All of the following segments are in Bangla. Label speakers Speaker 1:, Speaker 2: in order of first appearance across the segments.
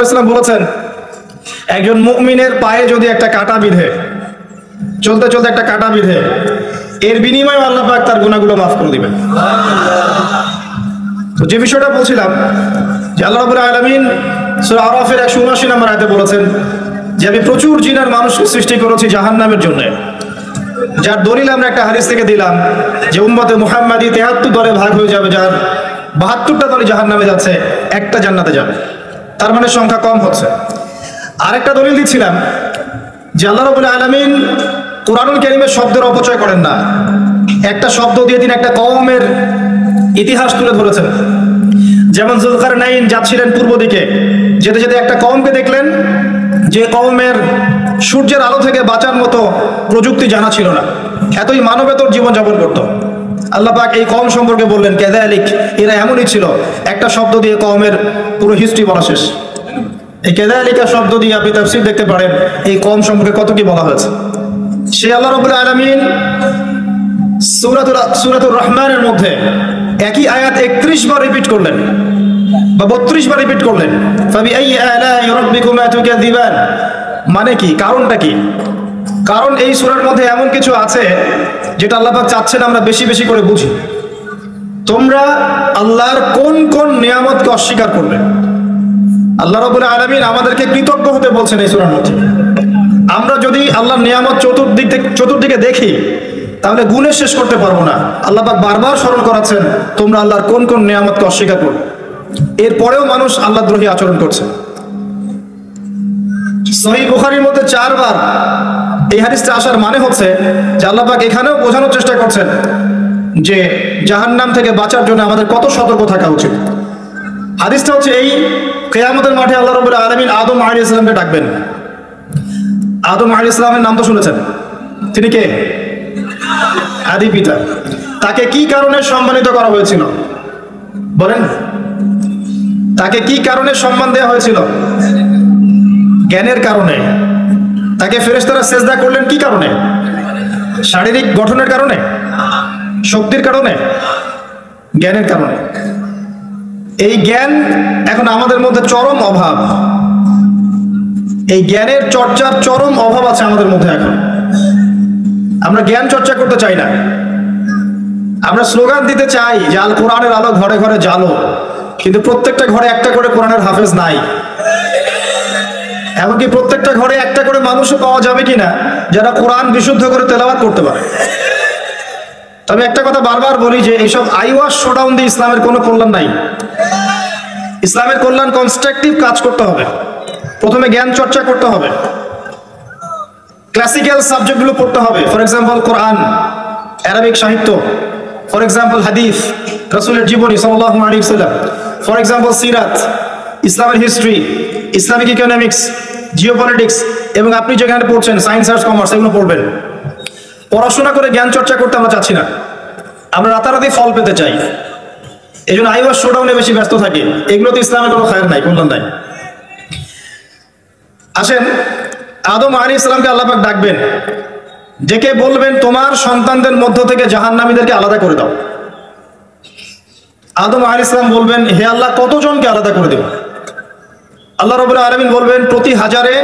Speaker 1: ইসলাম বলেছেন, একজন মুমিনের পায়ে যদি একটা কাঁটা বিঁধে, চলতে চলতে একটা কাঁটা বিঁধে, এর বিনিময়ে আল্লাহ পাক তার গুনাহগুলো মাফ করে দিবেন। তো যে বিষয়টা বলছিলাম যে আল্লাহ রাব্বুল আলামিন সূরা আরাফের 179 নম্বর আয়াতে বলেছেন যে আমি প্রচুর জিনের মানুষকে সৃষ্টি করেছি জাহান্নামের জন্য, যার দলিল আমরা একটা হাদিস থেকে দিলাম যে উম্মতে মুহাম্মাদি 73 দলে ভাগ হয়ে যাবে, যার 72টা দলে জাহান্নামে যাচ্ছে, একটা জান্নাতে যাবে, তার মানে সংখ্যা কম হচ্ছে। আরেকটা দলিল দিচ্ছিলাম যে আল্লাহ রাব্বুল আলামিন কোরআনুল কারীমের শব্দের অপচয় করেন না। একটা শব্দ দিয়ে তিনি একটা কওমের ইতিহাস তুলে ধরেছেন। যেমন যুলকারনাইন যাচ্ছিলেন পূর্ব দিকে, যেতে যেতে একটা কওমকে দেখলেন যে কওমের সূর্যের আলো থেকে বাঁচার মতো প্রযুক্তি জানা ছিল না, এতই মানবেতর জীবনযাপন করত। আল্লাহ পাক এই কওম সম্পর্কে বললেন কাযালিক, এরা এমনই ছিল। একটা শব্দ দিয়ে কওমের পুরো হিস্ট্রি বলা শেষ। এই কাযালিকা শব্দ দিয়ে আপনি তাফসীর দেখতে পারেন এই কওম সম্পর্কে কত কি বলা হয়েছে। সে আল্লাহ রাব্বুল আলামিন সূরাতুর রহমানের মধ্যে একই আয়াত 31 বার রিপিট করলেন বা 32 বার রিপিট করলেন, ফাবিআইয়ি আলাই রাব্বিকুমা তুকাযিবান। মানে কি, কারণটা কি? কারণ এই সূরার মধ্যে এমন কিছু আছে যেটা আল্লাহ পাক চাচ্ছেন আমরা বেশি বেশি করে বুঝি। তোমরা আল্লাহর কোন কোন নিয়ামতকে অস্বীকার করবে? আল্লাহ রাব্বুল আলামিন আমাদেরকে কৃতজ্ঞ হতে বলছেন এই সূরার মধ্যে। আমরা যদি আল্লাহর নিয়ামত চতুর্দিকে দেখি তাহলে গুণে শেষ করতে পারবো না। আল্লাহ পাক বারবার স্মরণ করাচ্ছেন তোমরা আল্লাহর কোন কোন নিয়ামতকে অস্বীকার করবে। এরপরেও মানুষ আল্লাহদ্রোহী আচরণ করছে। সহিহ বুখারীর মধ্যে 4 বার এই হাদিসটা আসার মানে হচ্ছে যে আল্লাহ পাক এখানেও বোঝানোর চেষ্টা করছেন যে জাহান্নাম থেকে বাঁচার জন্য আমাদের কত সতর্ক থাকা উচিত। হাদিসটা হচ্ছে এই, কিয়ামতের মাঠে আল্লাহ রাব্বুল আলামিন আদম আলাইহিস সালামকে ডাকবেন। আদম আলাইহিস সালামের নাম তো শুনেছেন, তিনি কে? আদি পিতা। তাকে কি কারণে সম্মানিত করা হয়েছিল বলেন? তাকে কি কারণে সম্মান দেওয়া হয়েছিল? জ্ঞানের কারণে। তাকে ফেরেশতারা সিজদা করলেন কি কারণে? শারীরিক গঠনের কারণে, শক্তির কারণে, জ্ঞানের কারণে। এই জ্ঞান এখন আমাদের মধ্যে চরম অভাব। এই জ্ঞানের চর্চার চরম অভাব আছে আমাদের মধ্যে এখন। আমরা জ্ঞান চর্চা করতে চাই না। আমরা স্লোগান দিতে চাই যে আল কোরআনের আলো ঘরে ঘরে জ্বালো, কিন্তু প্রত্যেকটা ঘরে একটা করে কোরআনের হাফেজ নাই। এমনকি প্রত্যেকটা ঘরে একটা করে মানুষও পাওয়া যাবে কিনা যারা কোরআন বিশুদ্ধ করে তেলাওয়াত করতে পারে। তবে একটা কথা বারবার বলি যে এইসব আইওয়াশ শোডাউন দিয়ে ইসলামের কোনো কল্যাণ নাই। ইসলামের কল্যাণ কনস্ট্রাকটিভ কাজ করতে হবে। প্রথমে জ্ঞান চর্চা করতে হবে, ক্লাসিক্যাল সাবজেক্টগুলো পড়তে হবে। ফর এক্সাম্পল কোরআন, আরবিক সাহিত্য, ফর এক্সাম্পল হাদিস, রাসূলের জীবনী সাল্লাল্লাহু আলাইহি ওয়াসাল্লাম, ফর এক্সাম্পল সিরাত, ইসলামের হিস্ট্রি, ইসলামিক ইকোনমিক্স, জিওপলিটিক্স, এবং আপনি যেখানে পড়ছেন সায়েন্স, আর্টস, কমার্স, এগুলো পড়বেন। পড়াশোনা করে জ্ঞান চর্চা করতে আমরা চাচ্ছি না, আমরা রাতারাতি ফল পেতে চাই। এই জন্য আইওয়াশ শোডাউনে বেশি ব্যস্ত থাকি। এগুলোতে ইসলামের কোনো খায়ের নাই, কল্যাণ নাই। আসেন, আদম আলাইহিস সালামকে আল্লাহ পাক ডাকবেন, ডেকে বলবেন তোমার সন্তানদের মধ্য থেকে জাহান্নামীদেরকে আলাদা করে দাও। আদম আলাইহিস সালাম বলবেন হে আল্লাহ কতজনকে আলাদা করে দেব? আল্লাহ রাব্বুল আলামিন বলবেন প্রতি 1000-এ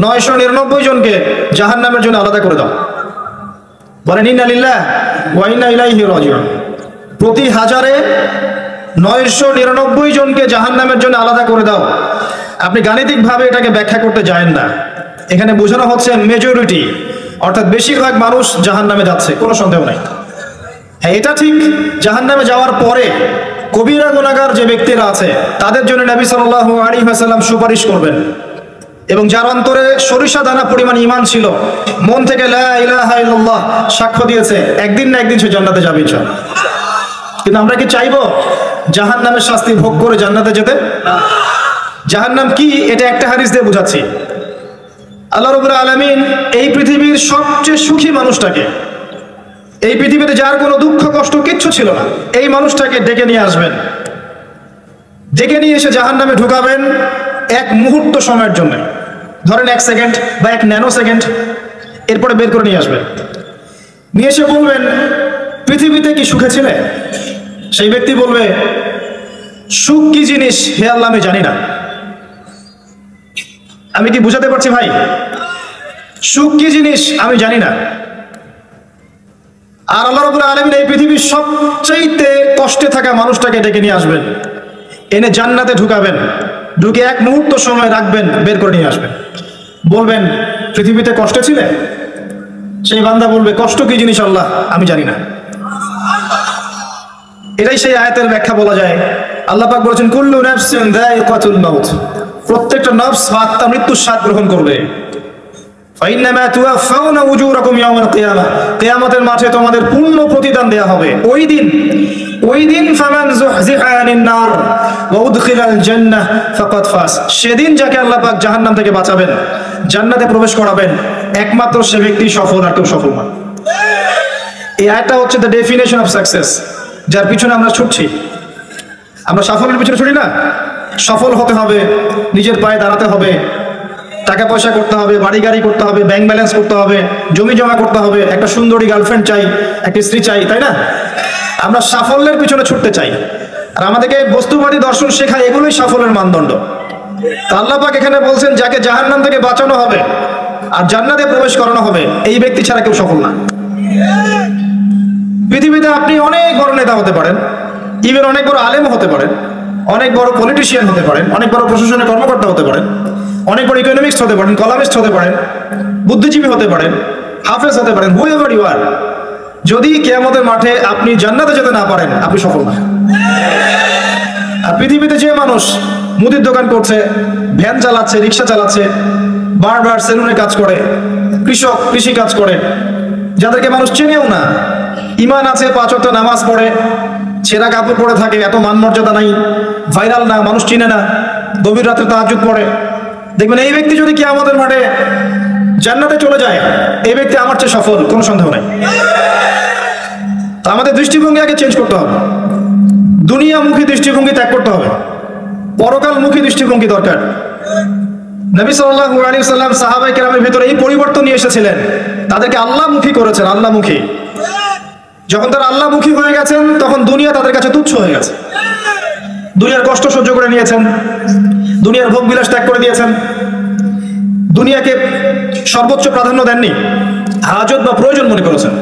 Speaker 1: 999 জনকে জাহান্নামের জন্য আলাদা করে দাও। বলেন ইন্না লিল্লাহি ওয়া ইন্না ইলাইহি রাজিউন। প্রতি 1000-এ 999 জনকে জাহান্নামের জন্য আলাদা করে দাও। আপনি গাণিতিকভাবে এটাকে ব্যাখ্যা করতে যায়েন না। এখানে বোঝানো হচ্ছে মেজরিটি, অর্থাৎ বেশিরভাগ মানুষ জাহান্নামে যাচ্ছে, কোনো সন্দেহ নাই। হ্যাঁ, এটা ঠিক, জাহান্নামে যাওয়ার পরে কবিরা গুনাহগার যে ব্যক্তিরা আছে তাদের জন্য নবী সাল্লাল্লাহু আলাইহি ওয়াসাল্লাম সুপারিশ করবেন। এবং যার অন্তরে সরিষা দানা পরিমাণ ঈমান ছিল, মন থেকে লা ইলাহা ইল্লাল্লাহ সাক্ষ্য দিয়েছে, একদিন না একদিন সে জান্নাতে যাবে ইনশাআল্লাহ। কিন্তু আমরা কি চাইবো জাহান্নামের শাস্তি ভোগ করে জান্নাতে যেতে? জাহান্নাম কি এটা একটা হাদিস দিয়ে বোঝাচ্ছি। আল্লাহ রাব্বুল আলামিন এই পৃথিবীর সবচেয়ে সুখী মানুষটাকে, এই পৃথিবীতে যার কোনো দুঃখ কষ্ট কিচ্ছু ছিল না, এই মানুষটাকে ডেকে নিয়ে আসবেন। ডেকে নিয়ে এসে জাহান্নামে ঢুকাবেন এক মুহূর্ত সময়ের জন্য, ধরেন 1 সেকেন্ড বা 1 ন্যানো সেকেন্ড, এরপরে বের করে নিয়ে আসবেন। নিয়ে এসে বলবেন পৃথিবীতে কি সুখে ছিলে? সেই ব্যক্তি বলবে সুখ কি জিনিস হে আল্লাহ আমি জানি না। আমি কি বুঝাতে পারছি ভাই? সুখ কি জিনিস আমি জানি না। আর আল্লাহ রাব্বুল আলামিন এই পৃথিবীর সবচাইতে কষ্টে থাকা মানুষটাকে ডেকে নিয়ে আসবেন, এনে জান্নাতে ঢুকাবেন, ঢুকে এক মুহূর্ত সময় রাখবেন, বের করে নিয়ে আসবেন। বলবেন পৃথিবীতে কষ্টে ছিলে? সেই বান্দা বলবে কষ্ট কি জিনিস আল্লাহ আমি জানি না। এটাই সেই আয়াতের ব্যাখ্যা বলা যায়। আল্লাহ পাক বলেছেন কুল্লু নাফসিন যায়িকাতুল মাউত, প্রত্যেকটা নফস বা আত্মা মৃত্যুর স্বাদ গ্রহণ করবে। ফাইন্নামা তুওয়াফাউনা উজুরাকুম ইয়াওমাল কিয়ামাহ, কিয়ামতের মাঠে তোমাদের পূর্ণ প্রতিদান দেয়া হবে। ওই দিন ফামান যুহজিহা আনিন নার ওয়া উদখিলাল জান্নাহ ফাকাদ ফাজ, সেদিন যাকে আল্লাহ পাক জাহান্নাম থেকে বাঁচাবেন, জান্নাতে প্রবেশ করাবেন, একমাত্র সে ব্যক্তি সফল, আর কেউ সফল না। এই আয়াতটা হচ্ছে দ্য ডেফিনেশন অফ সাকসেস, যার পিছনে আমরা ছুটছি। আমরা সাফল্যের পিছনে ছুটি না। সফল হতে হবে, নিজের পায়ে দাঁড়াতে হবে, টাকা পয়সা করতে হবে, বাড়ি গাড়ি করতে হবে, ব্যাংক ব্যালেন্স করতে হবে, জমি জমা করতে হবে, একটা সুন্দরী গার্লফ্রেন্ড চাই, একটা স্ত্রী চাই, তাই না? আমরা সাফল্যের পিছনে ছুটতে চাই, আর আমাদেরকে বস্তুবাদী দর্শন শেখায় এগুলোই সাফল্যের মানদণ্ড। তা আল্লাহ পাক এখানে বলছেন যাকে জাহান্নাম থেকে বাঁচানো হবে আর জান্নাতে প্রবেশ করানো হবে, এই ব্যক্তি ছাড়া কেউ সফল না। পৃথিবীতে আপনি অনেক বড় নেতা হতে পারেন, ইভেন অনেক বড় আলেম হতে পারেন, অনেক বড় পলিটিশিয়ান হতে পারেন, অনেক বড় প্রশাসনের কর্মকর্তা হতে পারেন, অনেক বড় ইকোনমিক্স হতে পারেন, কলামিস্ট হতে পারেন, বুদ্ধিজীবী হতে পারেন, হাফেজ হতে পারেন, হুএভার ইউ আর, যদি কিয়ামতের মাঠে আপনি জান্নাতে যেতে না পারেন, আপনি সফল না। আর পৃথিবীতে যে মানুষ মুদির দোকান করছে, ভ্যান চালাচ্ছে, রিক্সা চালাচ্ছে, বারবার সেলুনে কাজ করে, কৃষক কৃষি কাজ করে, যাদেরকে মানুষ চেনেও না, ইমান আছে, 5 ওয়াক্ত নামাজ পড়ে, ছেঁড়া কাপড় পরে থাকে, এত মান মর্যাদা নাই, ভাইরাল না, মানুষ চিনে না, গভীর রাতে তাহাজ্জুদ পড়ে, দেখবেন এই ব্যক্তি যদি কিয়ামতের মাঠে জান্নাতে চলে যায়, এই ব্যক্তি আমার চেয়ে সফল, কোনো সন্দেহ নাই। তা আমাদের দৃষ্টিভঙ্গি আগে চেঞ্জ করতে হবে, দুনিয়ামুখী দৃষ্টিভঙ্গি ত্যাগ করতে হবে, পরকালমুখী দৃষ্টিভঙ্গি দরকার। নবী সাল্লাল্লাহু আলাইহি ওয়াসাল্লাম সাহাবায়ে কেরামের ভিতরে এই পরিবর্তন নিয়ে এসেছিলেন, তাদেরকে আল্লাহমুখী করেছেন, আল্লাহমুখী। যখন তারা আল্লাহমুখী হয়ে গেছেন, তখন দুনিয়া তাদের কাছে তুচ্ছ হয়ে গেছে। দুনিয়ার কষ্ট সহ্য করে নিয়েছেন, দুনিয়ার ভোগ বিলাস ত্যাগ করে দিয়েছেন, দুনিয়াকে সর্বোচ্চ প্রাধান্য দেননি, হাজত বা প্রয়োজন মনে করেছেন।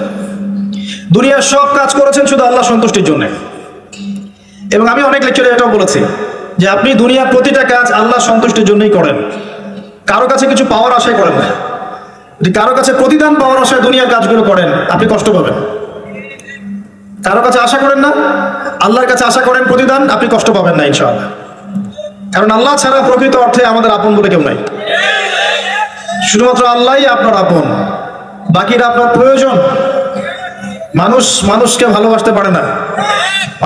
Speaker 1: দুনিয়ার সব কাজ করেছেন শুধু আল্লাহ সন্তুষ্টির জন্য। এবং আমি অনেক লেকচারে এটাও বলেছি যে আপনি দুনিয়ার প্রতিটা কাজ আল্লাহ সন্তুষ্টির জন্যই করেন, কারো কাছে কিছু পাওয়ার আশায় করেন না। যদি কারো কাছে প্রতিদান পাওয়ার আশায় দুনিয়ার কাজগুলো করেন, আপনি কষ্ট পাবেন। কারো কাছে আশা করেন না, আল্লাহর কাছে আশা করেন প্রতিদান, আপনি কষ্ট পাবেন না ইনশাআল্লাহ। কারণ আল্লাহ ছাড়া প্রকৃত অর্থে আমাদের আপন বলে কেউ নাই। শুধুমাত্র আল্লাহই আপনার আপন, বাকিরা আপনার প্রয়োজন। মানুষ মানুষকে ভালোবাসতে পারে না,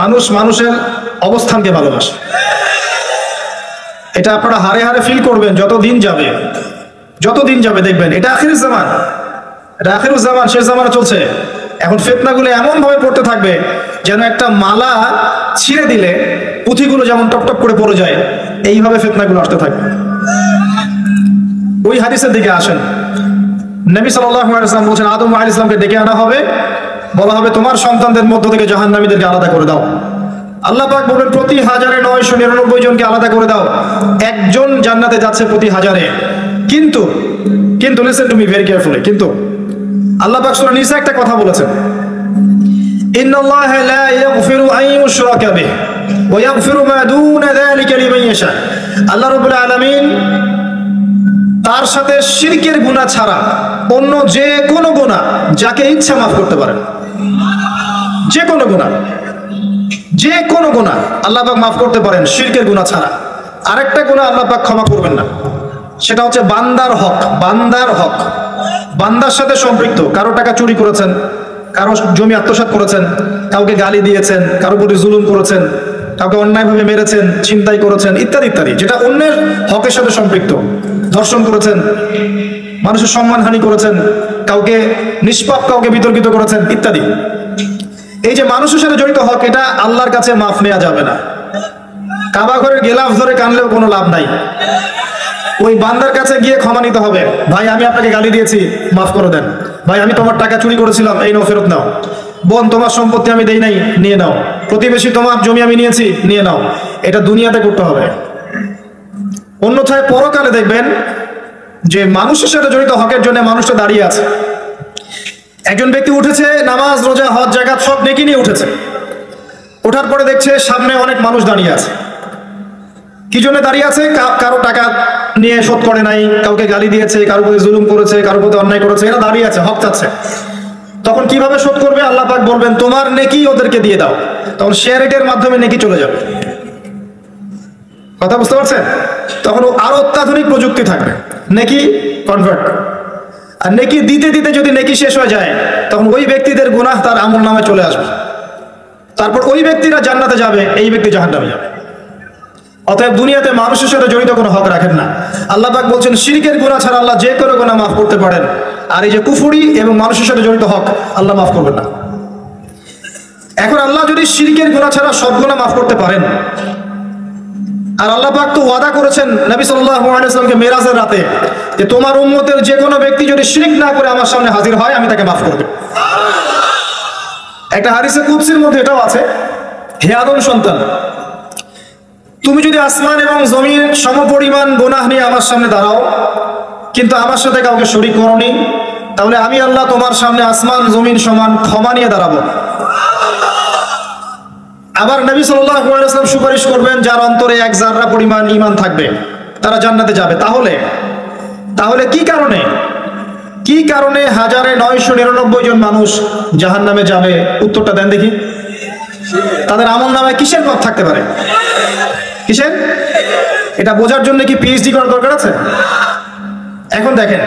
Speaker 1: মানুষ মানুষের অবস্থানকে ভালোবাসে। এটা আপনারা হারে হারে ফিল করবেন যত দিন যাবে দেখবেন এটা আখিরুজ জামান, এটা আখিরুজ জামান, শেষ জামানা চলছে। এখন ফিতনাগুলো এমন ভাবে পড়তে থাকবে যেন একটা মালা ছিঁড়ে দিলে পুঁথিগুলো যেমন টপটপ করে পড়ে যায়, এইভাবে ফিতনাগুলো আসতে থাকবে। ওই হাদিসের দিকে আসেন। নবী সাল্লাল্লাহু আলাইহি ওয়াসাল্লাম বলেছেন আদম আলাইহিস সালামকে ডেকে আনা হবে, বলা হবে তোমার সন্তানদের মধ্য থেকে জাহান্নামীদেরকে আলাদা করে দাও। আল্লাহ পাক বলবেন প্রতি 1099 জনকে আলাদা করে দাও, একজন জান্নাতে যাচ্ছে প্রতি 1000-এ। কিন্তু listen to me very carefully, কিন্তু আল্লাহ পাক সূরা নিসা একটা কথা বলেছেন, ইন্নাল্লাহা লা ইয়াগফিরু আন ইউশরাকা বিহি ওয়া ইয়াগফিরু মা দুনা যালিকা লিমান ইয়াশা। আল্লাহ রাব্বুল আলামিন তার সাথে শিরকের গুনাহ ছাড়া অন্য যে কোনো গুনাহ যাকে ইচ্ছা মাফ করতে পারেন। যে কোনো গুনাহ আল্লাহ পাক মাফ করতে পারেন শিরকের গুনাহ ছাড়া। আরেকটা গুনাহ আল্লাহ পাক ক্ষমা করবেন না, সেটা হচ্ছে বান্দার হক। বান্দার সাথে সম্পৃক্ত, কারো টাকা চুরি করেছেন, কারো জমি আত্মসাৎ করেছেন, কাউকে গালি দিয়েছেন, কারো প্রতি জুলুম করেছেন, কাউকে অন্যায়ভাবে মেরেছেন, ছিনতাই করেছেন, ইত্যাদি ইত্যাদি, যেটা অন্যের হকের সাথে সম্পৃক্ত। ধর্ষণ করেছেন, মানুষের সম্মানহানি করেছেন, কাউকে নিষ্পাপ কাউকে বিতর্কিত করেছেন, ইত্যাদি। এই যে মানুষের সাথে জড়িত হক, এটা আল্লাহর কাছে মাফ নেওয়া যাবে না। কাবা ঘরের গেলাফ ধরে কানলেও কোনো লাভ নাই, ওই বান্দার কাছে গিয়ে ক্ষমা নিতে হবে। ভাই আমি আপনাকে গালি দিয়েছি, মাফ করে দেন। ভাই আমি তোমার টাকা চুরি করেছিলাম, এই নাও ফেরত নাও। বোন তোমার সম্পত্তি আমি দেই নাই, নিয়ে নাও। প্রতিবেশী তোমার জমি আমি নিয়েছি, নিয়ে নাও। এটা দুনিয়াতে করতে হবে। অন্যথায় পরকালে দেখবেন যে মানুষের সাথে জড়িত হকের জন্য মানুষটা দাঁড়িয়ে আছে। একজন ব্যক্তি উঠেছে, নামাজ রোজা হজ জাকাত সব নেকি নিয়ে উঠেছে। ওঠার পরে দেখছে সামনে অনেক মানুষ দাঁড়িয়ে আছে। কি জন্য দাঁড়িয়ে আছে? কারো টাকা নিয়ে শোধ করে নাই, কাউকে গালি দিয়েছে, কারো প্রতি জুলুম করেছে, কারো প্রতি অন্যায় করেছে, এরা দাঁড়িয়ে আছে, হক চাচ্ছে। তখন কিভাবে শোধ করবে? আল্লাহ পাক বলবেন তোমার নেকি ওদেরকে দিয়ে দাও। তখন শেয়ার রেটের মাধ্যমে নেকি চলে যাবে। কথা বুঝতে পারছেন? তখন আরো অত্যাধুনিক প্রযুক্তি থাকবে, নেকি কনভার্ট। আর নেকি দিতে দিতে যদি নেকি শেষ হয়ে যায়, তখন ওই ব্যক্তিদের গুনাহ তার আমল নামে চলে আসবে। তারপর ওই ব্যক্তিরা জান্নাতে যাবে, এই ব্যক্তি জাহান্নামে যাবে। অতএব দুনিয়াতে মানুষের সাথে জড়িত কোনো হক রাখেন না। আল্লাহ পাক বলছেন শিরকের গুনাহ ছাড়া আল্লাহ যে কোনো গুনাহ মাফ করতে পারেন, আর এই যে কুফরি এবং মানুষের সাথে জড়িত হক আল্লাহ মাফ করবেন না। এখন আল্লাহ যদি শিরকের গুনাহ ছাড়া সব গুনাহ মাফ করতে পারেন, আর আল্লাহ পাক তো ওয়াদা করেছেন নবী সাল্লাল্লাহু আলাইহি ওয়াসাল্লামকে মেরাজের রাতে যে তোমার উম্মতের যে কোনো ব্যক্তি যদি শিরক না করে আমার সামনে হাজির হয় আমি তাকে মাফ করব। একটা হাদিসে কুদসির মধ্যে এটাও আছে, হে আদম সন্তান, তুমি যদি আসমান এবং জমিন সমপরিমাণ গুনাহ নিয়ে আমার সামনে দাঁড়াও কিন্তু আমার সাথে কাউকে শরীক করোনি, তাহলে আমি আল্লাহ তোমার সামনে আসমান জমিন সমান ক্ষমা নিয়ে দাঁড়াবো। আবার নবী সাল্লাল্লাহু আলাইহি ওয়াসাল্লাম সুপারিশ করবেন যার অন্তরে এক জাররা পরিমাণ ঈমান থাকবে তারা জান্নাতে যাবে। তাহলে কি কারণে 1999 জন মানুষ জাহান্নামে যাবে? উত্তরটা দেন দেখি। তাদের আমল নামায় কিসের পাপ থাকতে পারে? কিসের? এটা বোঝার জন্য কি পিএইচডি করার দরকার আছে? এখন দেখেন,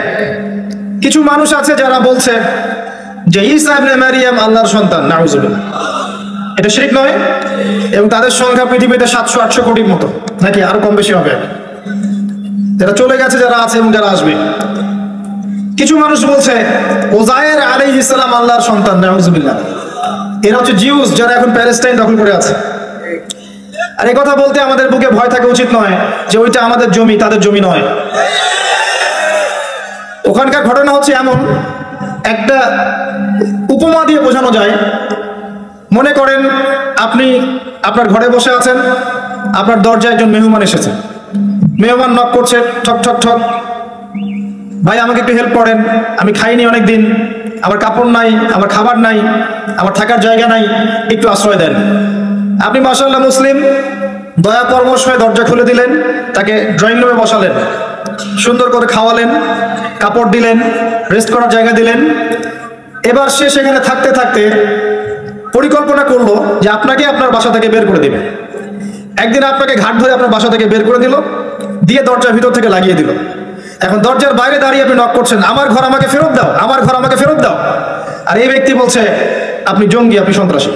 Speaker 1: কিছু মানুষ আছে যারা বলছে যে ঈসা ইবনে মারিয়াম আল্লাহর সন্তান, নাউজুবিল্লাহ। এটা শিরক নয়? এবং তাদের সংখ্যা পৃথিবীতে 700-800 কোটির মতো, নাকি আরো কম বেশি হবে? যারা চলে গেছে, যারা আছে এবং যারা আসবে। কিছু মানুষ বলছে ওজায়ের আলাইহিস সালাম আল্লাহর সন্তান, নাউজুবিল্লাহ। এরা হচ্ছে জিউস যারা এখন প্যালেস্টাইন দখল করে আছে। আর এই কথা বলতে আমাদের বুকে ভয় থাকা উচিত নয় যে ওইটা আমাদের জমি, তাদের জমি নয়। ওখানকার ঘটনা হচ্ছে এমন, একটা উপমা দিয়ে বোঝানো যায়। মনে করেন আপনি আপনার ঘরে বসে আছেন, আপনার দরজায় একজন মেহমান এসেছে। মেহমান নক করছে, ঠক ঠক ঠক, ভাই আমাকে একটু হেল্প করেন, আমি খাইনি অনেক দিন, আমার কাপড় নাই, আমার খাবার নাই, আমার থাকার জায়গা নাই, একটু আশ্রয় দেন। আপনি মাশাআল্লাহ মুসলিম, দয়া পরামর্শ হয়ে দরজা খুলে দিলেন, তাকে ড্রয়িং রুমে বসালেন, সুন্দর করে খাওয়ালেন, কাপড় দিলেন, রেস্ট করার জায়গা দিলেন। এবার সে সেখানে থাকতে থাকতে পরিকল্পনা করলো যে আপনাকে আপনার বাসা থেকে বের করে দিবে। একদিন আপনাকে ঘাট ধরে আপনার বাসা থেকে বের করে দিল, দিয়ে দরজার ভিতর থেকে লাগিয়ে দিল। এখন দরজার বাইরে দাঁড়িয়ে আপনি নক করছেন, আমার ঘর আমাকে ফেরত দাও, আমার ঘর আমাকে ফেরত দাও। আর এই ব্যক্তি বলছে আপনি জঙ্গি, আপনি সন্ত্রাসী।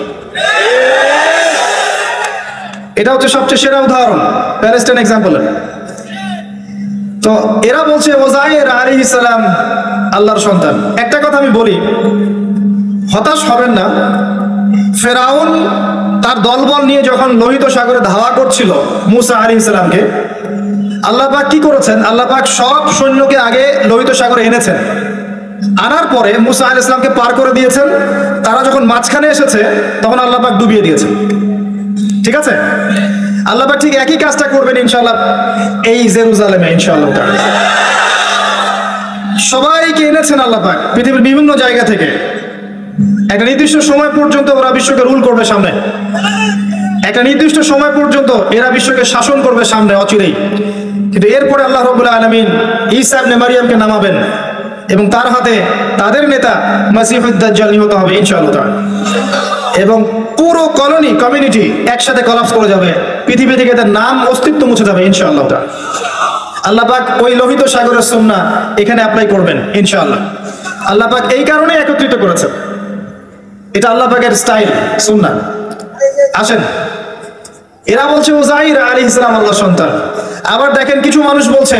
Speaker 1: এটা হচ্ছে সবচেয়ে সেরা উদাহরণ, প্যালেস্টাইন এক্সাম্পল। তো এরা বলছে ওজায়ের আলাইহিস সালাম আল্লাহর সন্তান। একটা কথা আমি বলি, হতাশ হবেন না। ফেরাউন তার দলবল নিয়ে যখন লোহিত সাগরে ধাওয়া করছিল মুসা আলাইহিস সালামকে, আল্লাহ পাক কি করেছেন? আল্লাহ পাক সব সৈন্যকে আগে লোহিত সাগরে এনেছেন, আনার পরে মুসা আলাইহিস সালামকে পার করে দিয়েছেন। তারা যখন মাঝখানে এসেছে তখন আল্লাহ পাক ডুবিয়ে দিয়েছেন। ঠিক আছে? আল্লাহ পাক ঠিক একই কাজটা করবেন ইনশাআল্লাহ এই জেরুজালেমে ইনশাআল্লাহ। সবাইকে এনেছেন আল্লাহ পাক পৃথিবীর বিভিন্ন জায়গা থেকে। একটা নির্দিষ্ট সময় পর্যন্ত ওরা বিশ্বকে রুল করবে সামনে, একটা নির্দিষ্ট সময় পর্যন্ত এরা বিশ্বকে শাসন করবে সামনে অচিরেই। কিন্তু এরপরে আল্লাহ রাব্বুল আলামিন ঈসা ইবনে মারিয়ামকে নামাবেন এবং তার হাতে তাদের নেতা মাসিহুদ দাজ্জাল নিহত হবে ইনশাআল্লাহ। এবং পুরো কমিউনিটি একসাথে কলাপস করে যাবে, পৃথিবী থেকে তার নাম অস্তিত্ব মুছে যাবে ইনশাআল্লাহ। আল্লাহ পাক ওই লোহিত সাগরের সুন্নাহ এখানে অ্যাপ্লাই করবেন ইনশাআল্লাহ। আল্লাহ পাক এই কারণে একত্রিত করেছেন, এটা আল্লাহ পাকের স্টাইল, সুন্নাহ। আসেন, এরা বলছে উজাইর আলাইহিস সালাম আল্লাহর সন্তান। আবার দেখেন কিছু মানুষ বলছে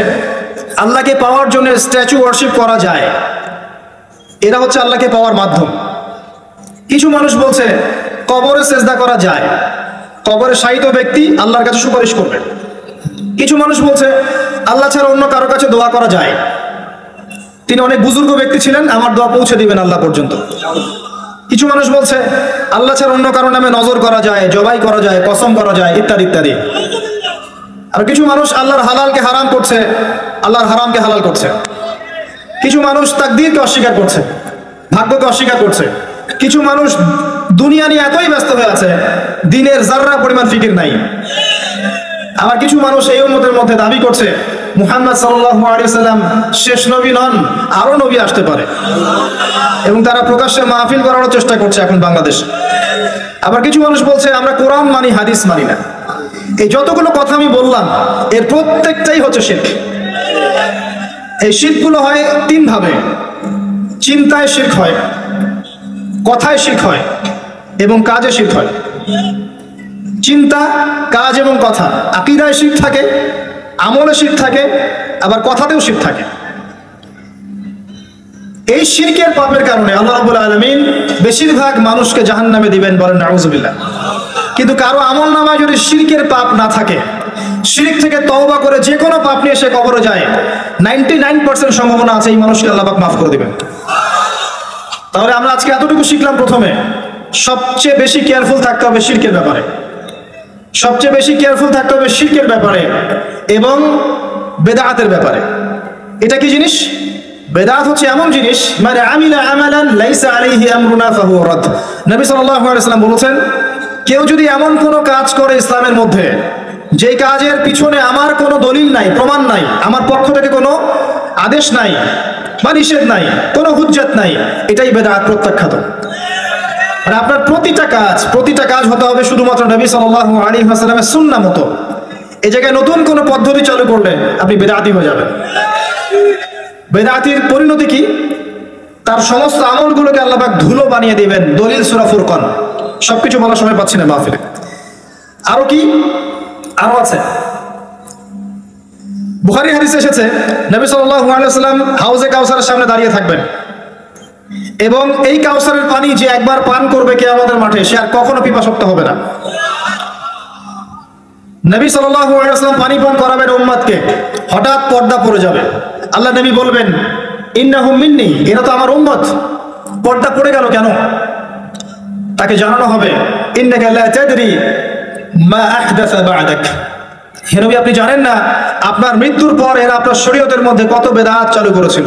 Speaker 1: আল্লাহকে পাওয়ার জন্য স্ট্যাচু ওয়ার্শিপ করা যায়, এরা হচ্ছে আল্লাহকে পাওয়ার মাধ্যম। কিছু মানুষ বলছে কবরে সেজদা করা যায়, কবরে শায়িত ব্যক্তি আল্লাহর কাছে সুপারিশ করবে। কিছু মানুষ বলছে আল্লাহ ছাড়া অন্য কারো কাছে দোয়া করা যায়, তিনি অনেক বুজুর্গ ব্যক্তি ছিলেন, আমার দোয়া পৌঁছে দিবেন আল্লাহ পর্যন্ত। কিছু মানুষ বলছে আল্লাহ ছাড়া অন্য কারো নামে নজর করা যায়, জবাই করা যায়, কসম করা যায়, ইত্যাদি ইত্যাদি। আর কিছু মানুষ আল্লাহর হালালকে হারাম করছে, আল্লাহর হারামকে হালাল করছে। কিছু মানুষ তাকদীরকে অস্বীকার করছে, ভাগ্যকে অস্বীকার করছে। কিছু মানুষ দুনিয়া নিয়ে এতই ব্যস্ত হয়ে আছে, দিনের যাররা পরিমাণ ফিকির নাই। আবার কিছু মানুষ এই উম্মতের মধ্যে দাবি করছে মুহাম্মদ সাল্লাল্লাহু আলাইহি সাল্লাম শেষ নবী নন, আরো নবী আসতে পারে, এবং তারা প্রকাশ্যে মাহফিল করার চেষ্টা করছে এখন বাংলাদেশ। আবার কিছু মানুষ বলছে আমরা কোরআন মানি, হাদিস মানি না। এই যতগুলো কথা আমি বললাম এর প্রত্যেকটাই হচ্ছে শিরক। এই শিরকগুলো হয় তিন ভাবে: চিন্তায় শিরক হয়, কথায় শিরক হয়, এবং কাজে শিরক হয়। চিন্তা, কাজ এবং কথা, আকীদায় শিরক থাকে, আমলে শিরক থাকে, আবার কথাতেও শিরক থাকে। এই শিরকের পাপের কারণে আল্লাহ রাব্বুল আলামিন বেশিরভাগ মানুষকে জাহান্নামে দিবেন, বলেন নাউযুবিল্লাহ। কিন্তু কারো আমল নামায় যদি শিরকের পাপ না থাকে, শিরক থেকে তওবা করে যে কোনো পাপ নিয়ে সে কবরে যায়, 99% সম্ভাবনা আছে এই মানুষকে আল্লাহ পাক মাফ করে দিবেন। তাহলে আমরা আজকে এতটুকু শিখলাম, প্রথমে সবচেয়ে বেশি কেয়ারফুল থাকতে হবে শিরকের ব্যাপারে, সবচেয়ে বেশি কেয়ারফুল থাকতে হবে শিরকের ব্যাপারে এবং বেদাতের ব্যাপারে। এটা কি জিনিস? বেদাত হচ্ছে এমন জিনিস, মানে আমিলা আমালান লাইসা আলাইহি আমরুনা ফাহুয়া রাদ। নবী সাল্লাল্লাহু আলাইহি ওয়াসাল্লাম বলেছেন, কেউ যদি এমন কোনো কাজ করে ইসলামের মধ্যে যে কাজের পিছনে আমার কোনো দলিল নাই, প্রমাণ নাই, আমার পক্ষ থেকে কোনো আদেশ নাই বা নিষেধ নাই, কোনো হুজ্জত নাই, এটাই বেদাত, প্রত্যাখ্যাত। মানে আপনার প্রতিটা কাজ হতে হবে শুধুমাত্র নবী সাল্লাল্লাহু আলাইহি ওয়াসাল্লামের সুন্নাহ মতো। এই জায়গায় নতুন কোনো পদ্ধতি চালু করলে আপনি বেদাতি হয়ে যাবেন। বেদাতির পরিণতি কি? তার সমস্ত আমলগুলোকে আল্লাহ পাক ধুলো বানিয়ে দিবেন। দলিল সূরা ফুরকান। সবকিছু বলার সময় পাচ্ছি না মাহফিলে। আরো কি? আরো আছে। বুখারী হাদিসে এসেছে নবী সাল্লাল্লাহু আলাইহি ওয়াসাল্লাম হাউজে কাউসারের সামনে দাঁড়িয়ে থাকবেন, এবং এই কাউসারের পানি যে একবার পান করবে কিয়ামতের মাঠে, সে আর কখনো পিপাসক্ত হবে না। নবী সাল্লাল্লাহু আলাইহি ওয়াসাল্লাম পানি পান করাবেন উম্মতকে, হঠাৎ পর্দা পড়ে যাবে। আল্লাহ নবী বলবেন, ইন্নাহুম মিন্নি, এরা তো আমার উম্মত। পর্দা পড়ে গেল কেন? তাকে জানানো হবে, ইন্নাকা লা তাদরি মা আহদাসা বা'দাক, হে নবী আপনি জানেন না আপনার মৃত্যুর পর এরা আপনার শরীয়তের মধ্যে কত বেদাত চালু করেছিল।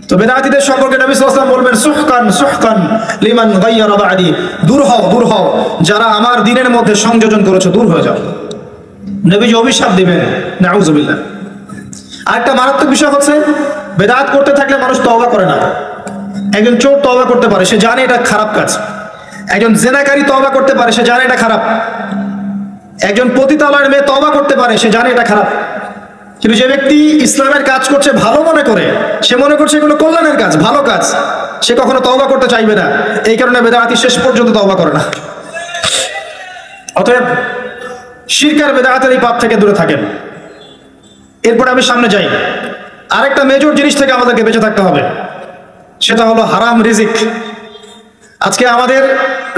Speaker 1: তো বেদাতীদের সম্পর্কে নবী সাল্লাল্লাহু আলাইহি ওয়াসাল্লাম বলবেন, সুহকান সুহকান লিমান গায়্যারা বা'দি, দূর হও যারা আমার দ্বীনের মধ্যে সংযোজন করেছে, দূর হয়ে যাও। নবীজি অভিশাপ দিবেন, নাউযুবিল্লাহ। আরেকটা মারাত্মক বিষয় হচ্ছে, বেদাত করতে থাকলে মানুষ তওবা করে না। একজন চোর তওবা করতে পারে, সে জানে এটা খারাপ কাজ। একজন জিনাকারী তওবা করতে পারে, সে জানে এটা খারাপ। একজন পতিতালয়ের মেয়ে তওবা করতে পারে, সে জানে এটা খারাপ। কিন্তু যে ব্যক্তি ইসলামের কাজ করছে ভালো মনে করে, সে মনে করছে এগুলো কল্যাণের কাজ, ভালো কাজ, সে কখনো তওবা করতে চাইবে না। এই কারণে বেদাতি শেষ পর্যন্ত তওবা করে না। অতএব শিরক আর বেদাতের এই পাপ থেকে দূরে থাকেন। এরপরে আমি সামনে যাই। আরেকটা মেজর জিনিস থেকে আমাদেরকে বেঁচে থাকতে হবে, সেটা হলো হারাম রিজিক। আজকে আমাদের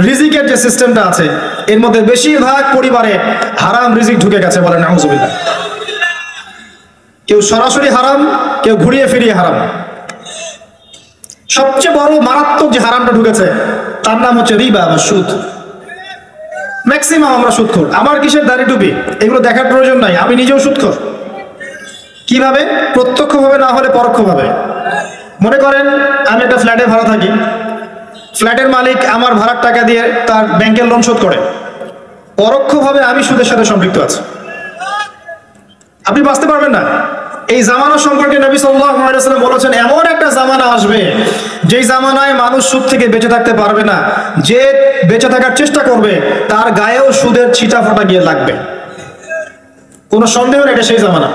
Speaker 1: রিজিকের যে সিস্টেমটা আছে, এর মধ্যে বেশিরভাগ পরিবারে হারাম রিজিক ঢুকে গেছে, বলেন নাউযুবিল্লাহ। কেউ সরাসরি হারাম, কেউ ঘুরিয়ে ফিরিয়ে হারাম। সবচেয়ে বড় মারাত্মক যে হারামটা ঢুকেছে তার নাম হচ্ছে রিবা বা সুদ। ম্যাক্সিমাম আমরা সুদখোর। আমার কিসের দাড়ি টুপি এগুলো দেখার প্রয়োজন নাই, আমি নিজেও সুদখোর। কিভাবে? প্রত্যক্ষভাবে না হলে পরোক্ষভাবে। মনে করেন আমি একটা ফ্ল্যাটে ভাড়া থাকি, ফ্ল্যাটের মালিক আমার ভাড়ার টাকা দিয়ে তার ব্যাংকের লোন শোধ করে, পরোক্ষভাবে আমি সুদের সাথে সম্পৃক্ত আছি। আপনি বাঁচতে পারবেন না। এই জামানা সম্পর্কে নবী সাল্লাল্লাহু আলাইহি ওয়াসাল্লাম বলেছেন, এমন একটা জামানা আসবে যেই জামানায় মানুষ সুদ থেকে বেঁচে থাকতে পারবে না। যে বেঁচে থাকার চেষ্টা করবে তার গায়েও সুদের ছিটা ফোঁটা গিয়ে লাগবে, কোনো সন্দেহ নেই, এটা সেই জামানা।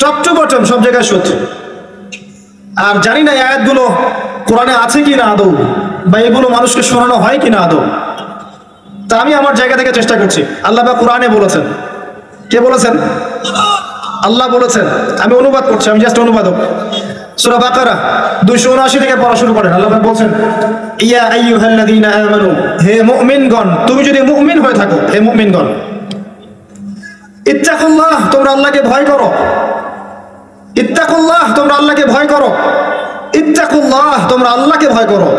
Speaker 1: টপ টু বটম সব জায়গায় সুদ। আর জানি না এই আয়াতগুলো কোরআনে আছে কিনা আদৌ, বা এগুলো মানুষকে শোনানো হয় কিনা আদৌ। তা আমি আমার জায়গা থেকে চেষ্টা করছি। আল্লাহ পাক কোরআনে বলেছেন, কে বলেছেন? আল্লাহ বলেছেন। আমি অনুবাদ করছি, আমি জাস্ট অনুবাদক। সূরা বাকারা 279 থেকে পড়া শুরু করেন। আল্লাহ পাক বলেন, ইয়া আইয়ুহাল্লাযীনা আমানু, হে মুমিনগণ, তুমি যদি মুমিন হয়ে থাকো, হে মুমিনগণ, ইত্তাকুল্লাহ, তোমরা আল্লাহকে ভয় করো। ইত্তাকুল্লাহ, তোমরা আল্লাহকে ভয় করো। ইত্তাকুল্লাহ, তোমরা আল্লাহকে ভয় করো।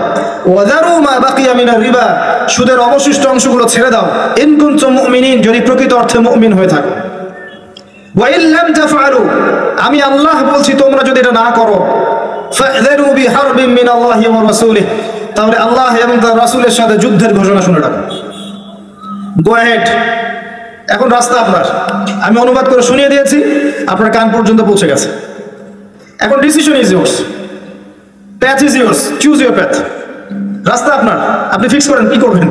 Speaker 1: ওয়াযারু মা বাকিয়া মিনার রিবা, সুদের অবশিষ্ট অংশগুলো ছেড়ে দাও। ইন কুনতুম মুমিনিন, যদি প্রকৃত অর্থে মুমিন হয়ে থাকো। ওয়া ইন লাম তাফআলু, আমি আল্লাহ বলছি তোমরা যদি এটা না করো, ফাযরু বিহারবিন মিনাল্লাহি ওয়া রাসূলিহি, তাহলে আল্লাহ এবং তার রাসূলের সাথে যুদ্ধের ঘোষণা শুনে রাখো। গো অ্যাহেড, এখন রাস্তা আপনার। আমি অনুবাদ করে শুনিয়ে দিয়েছি, আপনার কান পর্যন্ত পৌঁছে গেছে। এখন decision is yours, path is yours, choose your path. রাস্তা আপনার, আপনি ফিক্স করেন কি করবেন।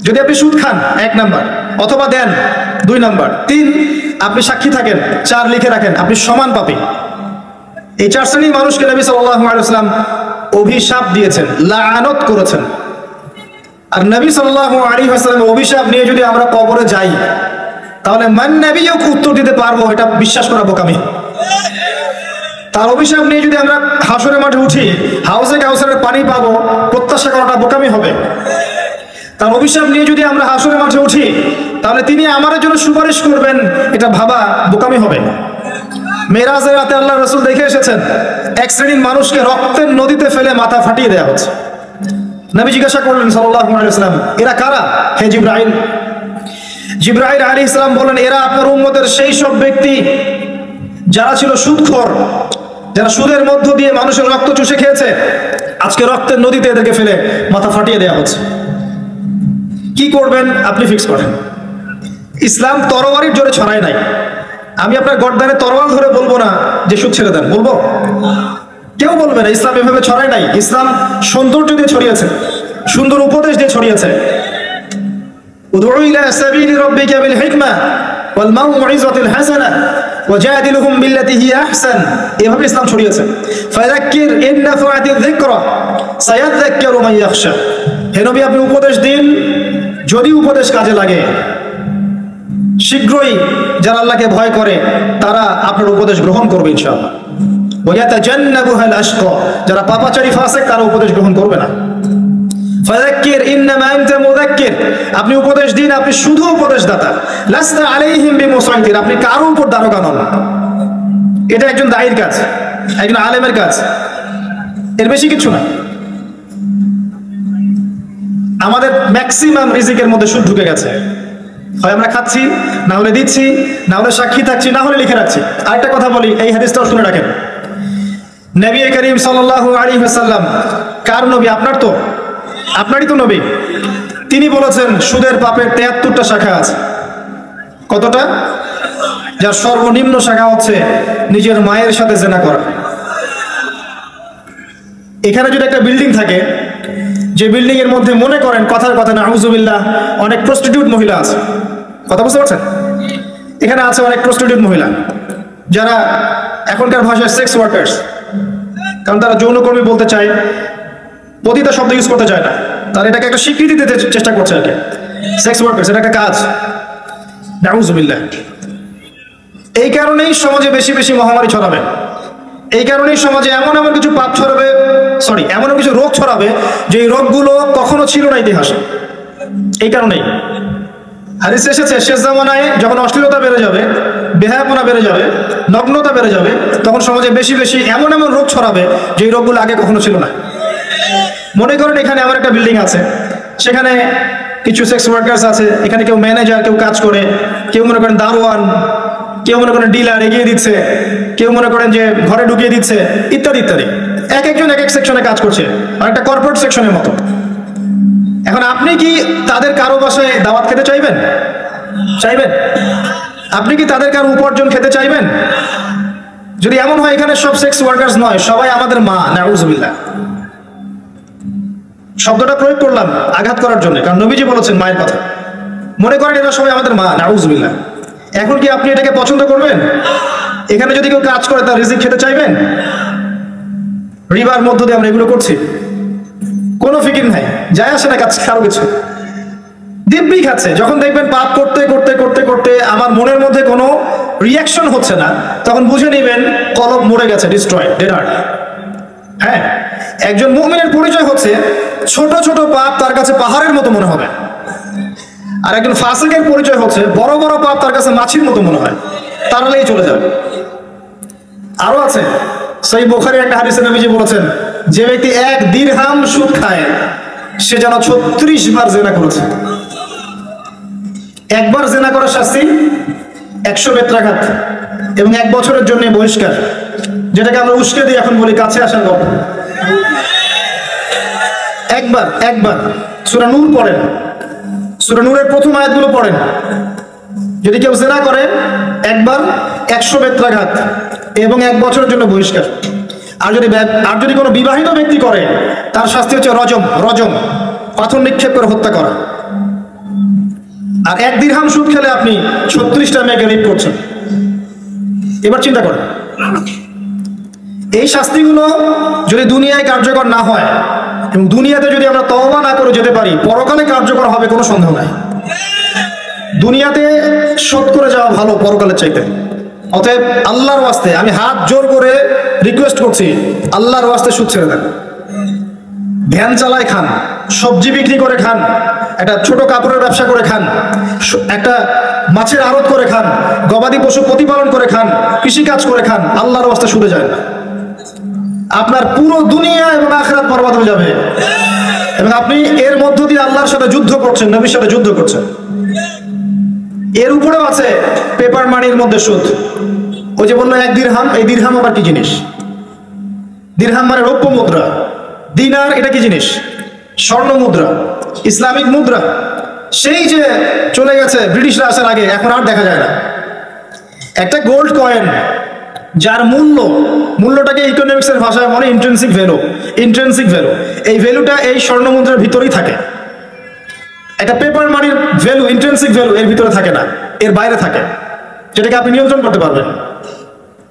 Speaker 1: যদি আপনি সুদ খান 1 নাম্বার, অথবা দেন 2 নাম্বার, 3 আপনি সাক্ষী থাকেন, 4 লিখে রাখেন, আপনি সমান পাপী। এই 4 শ্রেণীর মানুষকে নবী সাল্লাল্লাহু আলাইহি ওয়াসাল্লাম অভিশাপ দিয়েছেন, লাআনত করেছেন। আর নবী সাল্লাল্লাহু আলাইহি ওয়াসাল্লামের অভিশাপ নিয়ে যদি আমরা কবরে যাই, তাহলে মান নবিয়্যুক উত্তর দিতে পারবো, এটা বিশ্বাস করা বোকামি। তার অভিশাপ নিয়ে যদি আমরা হাসরের মাঠে উঠি, হাউজে কাউসারের পানি পাবো, প্রত্যাশা করাটা বোকামি হবে। তার অভিশাপ নিয়ে যদি আমরা হাসরের মাঠে উঠি, তাহলে তিনি আমাদের জন্য সুপারিশ করবেন, এটা ভাবা বোকামি হবে। মেরাজের রাতে আল্লাহ রাসূল দেখে এসেছেন, 1 শ্রেণীর মানুষকে রক্তের নদীতে ফেলে মাথা ফাটিয়ে দেওয়া হচ্ছে। নবী জিজ্ঞাসা করলেন সাল্লাল্লাহু আলাইহি ওয়াসাল্লাম, এরা কারা হে জিবরাইল? জিবরাইল আলাইহিস সালাম বলেন, এরা আপনার উম্মতের সেই সব ব্যক্তি যারা ছিল সুদখোর, যারা সুদের মধ্য দিয়ে মানুষের রক্ত চুষে খেয়েছে। আজকে রক্তের নদীতে এদেরকে ফেলে মাথা ফাটিয়ে দেওয়া হচ্ছে। কি করবেন আপনি ফিক্স করেন। ইসলাম তরবারির জোরে ছড়ায় নাই। আমি আপনার গর্দানে তরোয়াল ধরে বলবো না যে সুদ ছেড়ে দেন, বলবো? কেউ বলবে না। ইসলাম এভাবে ছড়ায় নাই। ইসলাম সৌন্দর্য দিয়ে ছড়িয়েছে, সুন্দর উপদেশ দিয়ে ছড়িয়েছে। উদউ ইলা সাবিলি রাব্বিকা বিল হিকমা ওয়াল মাউইযাতিল হাসানাহ ওয়াজাদিলহুম বিল্লাতি হিয়া আহসান, এভাবে ইসলাম ছড়িয়েছে। ফাযাক্কির ইন নাফআতিয যিকরা সায়াযাক্কারু মান ইয়াখশা। হে নবী, আপনি উপদেশ দিন, যদি উপদেশ কাজে লাগে শীঘ্রই যারা আল্লাহকে ভয় করে তারা আপনার উপদেশ গ্রহণ করবে ইনশাআল্লাহ। ওয়ায়াতাজান্নাবুহাল আশকা, যারা পাপাচারী ফাসিক তারা উপদেশ গ্রহণ করবে না। ফাযাক্কির ইন্নামা আনতা মুযাক্কির, আপনি উপদেশ দিন, আপনি শুধু উপদেশদাতা। লাস্তা আলাইহিম বিমুসাইতির, আপনি কারো উপর দারোগা নন। এটা একজন দায়ীর কাজ, একজন আলেমের কাজ, এর বেশি কিছু না। আমাদের ম্যাক্সিমাম রিজিকের মধ্যে সুদ ঢুকে গেছে। হয় আমরা খাচ্ছি, না হলে দিচ্ছি, না হলে সাক্ষী থাকছি, না হলে লিখে রাখছি। আরেকটা কথা বলি, এই হাদিসটাও শুনে রাখেন। নবী করিম সাল্লাল্লাহু আলাইহি ওয়াসাল্লাম কার নবী? আপনার তো, আপনারই তো নবী। তিনি বলেছেন সুদের পাপের 73টা শাখা আছে। কতটা? যার সর্বনিম্ন শাখা হচ্ছে নিজের মায়ের সাথে জেনা করা। এখানে যদি একটা বিল্ডিং থাকে, যে বিল্ডিং এর মধ্যে মনে করেন কথার কথা নাউজুবিল্লাহ অনেক প্রস্টিটিউট মহিলা আছে, কথা বুঝতে পারছেন? এখানে আছে অনেক প্রস্টিটিউট মহিলা, যারা এখনকার ভাষায় সেক্স ওয়ার্কার্স, কারণ তারা যৌনকর্মী বলতে চায়, পতিতা শব্দ ইউজ করতে চায় না, তারা এটাকে একটা স্বীকৃতি দিতে চেষ্টা করছে আর কি। সেক্স ওয়ার্কার্স এটা একটা কাজ, নাউজুবিল্লাহ। এই কারণেই সমাজে বেশি বেশি মহামারী ছড়াবে। এই কারণেই সমাজে এমন এমন কিছু পাপ ছড়াবে, এমন কিছু রোগ ছড়াবে যে এই রোগগুলো কখনো ছিল না ইতিহাসে। এই কারণেই হাদিসে এসেছে, শেষ জামানায় যখন অশ্লীলতা বেড়ে যাবে, বেহায়াপনা বেড়ে যাবে, নগ্নতা বেড়ে যাবে, তখন সমাজে বেশি বেশি এমন এমন রোগ ছড়াবে যে এই রোগগুলো আগে কখনো ছিল না। মনে করেন এখানে আমার একটা বিল্ডিং আছে, সেখানে কিছু সেক্স ওয়ার্কার্স আছে, এখানে কেউ ম্যানেজার, কেউ কাজ করে, কেউ মনে করেন দারোয়ান, কেউ মনে করেন ডিলার এগিয়ে দিচ্ছে, কেউ মনে করেন যে ঘরে ঢুকিয়ে দিচ্ছে, ইত্যাদি ইত্যাদি। এক একজন এক এক সেকশনে কাজ করছে, আর একটা কর্পোরেট সেকশনের মতো। এখন আপনি কি তাদের কারো বাসায় দাওয়াত খেতে চাইবেন? চাইবেন? আপনি কি তাদের কারো উপার্জন খেতে চাইবেন? যদি এমন হয় এখানে সব সেক্স ওয়ার্কার্স নয়, সবাই আমাদের মা, নাউজুবিল্লাহ। শব্দটা প্রয়োগ করলাম আঘাত করার জন্য, কারণ নবীজি বলেছেন মায়ের কথা। মনে করেন এরা সবাই আমাদের মা, নাউজুবিল্লাহ। এখন কি আপনি এটাকে পছন্দ করবেন? এখানে যদি কেউ কাজ করে তার রিজিক খেতে চাইবেন? রিবার মধ্য দিয়ে আমরা এগুলো করছি, কোনো ফিকির নাই, যায় আসে না কারো কিছু, দিব্যি খাচ্ছে। যখন দেখবেন পাপ করতে করতে করতে করতে আমার মনের মধ্যে কোনো রিয়াকশন হচ্ছে না, তখন বুঝে নেবেন কলব মরে গেছে, ডিস্ট্রয়, ডেডার। হ্যাঁ, একজন মুমিনের পরিচয় হচ্ছে ছোট ছোট পাপ তার কাছে পাহাড়ের মতো মনে হবে, আর একজন ফাসিকের পরিচয় হচ্ছে বড় বড় পাপ তার কাছে মাছির মতো মনে হয়, তাড়ালেই চলে যাবে। আরো আছে, সহিহ বুখারীর একটা হাদিসে নবীজি বলেছেন, যে ব্যক্তি 1 দিরহাম সুদ খায় সে যেন 36 বার জিনা করেছে। একবার জিনা করার শাস্তি 100 বেত্রাঘাত এবং 1 বছরের জন্য বহিষ্কার, যেটাকে আমরা উস্কে দিই এখন বলি কাছে আসার গল্প। একবার সূরা নূর পড়েন, সূরা নূরের প্রথম আয়াতগুলো পড়েন। যদি কেউ জিনা করে একবার 100 বেত্রাঘাত এবং 1 বছরের জন্য বহিষ্কার। আর যদি কোনো বিবাহিত ব্যক্তি করে তার শাস্তি হচ্ছে রজম, পাথর নিক্ষেপ করে হত্যা করা। আর 1 দিরহাম সুদ খেলে আপনি 36টা মেয়েকে রেপ করছেন। এবার চিন্তা করেন, এই শাস্তিগুলো যদি দুনিয়ায় কার্যকর না হয় এবং দুনিয়াতে যদি আমরা তওবা না করে যেতে পারি, পরকালে কার্যকর হবে কোনো সন্দেহ নাই। দুনিয়াতে শোধ করে যাওয়া ভালো পরকালের চাইতে। অতএব আল্লাহর ওয়াস্তে আমি হাত জোর করে রিকোয়েস্ট করছি, আল্লাহর ওয়াস্তে সুদ ছেড়ে দেন। ভ্যান চালায় খান, সবজি বিক্রি করে খান, একটা ছোট কাপড়ের ব্যবসা করে খান, একটা মাছের আড়ত করে খান, গবাদি পশু প্রতিপালন করে খান, কৃষিকাজ করে খান, আল্লাহর ওয়াস্তে সুদে যায় না। আপনার পুরো দুনিয়া এবং আখিরাত বরবাদ হয়ে যাবে এবং আপনি এর মধ্য দিয়ে আল্লাহর সাথে যুদ্ধ করছেন, নবীর সাথে যুদ্ধ করছেন। এর উপরেও আছে পেপার মানির মধ্যে সুদ। ওই যে বললো 1 দিরহাম, এই দিরহাম আবার কি জিনিস? দিরহাম মানে রৌপ্য মুদ্রা, দিনার এটা কি জিনিস? স্বর্ণ মুদ্রা, ইসলামিক মুদ্রা। সেই যে চলে গেছে ব্রিটিশরা আসার আগে, এখন আর দেখা যায় না। একটা গোল্ড কয়েন যার মূল্যটাকে ইকোনমিক্সের ভাষায় বলে ইন্ট্রিনসিক ভ্যালু। এই ভ্যালুটা এই স্বর্ণ মুদ্রার ভিতরেই থাকে। একটা পেপার মানির ভ্যালু, ইন্ট্রিনসিক ভ্যালু এর ভিতরে থাকে না, এর বাইরে থাকে, যেটাকে আপনি নিয়ন্ত্রণ করতে পারবেন,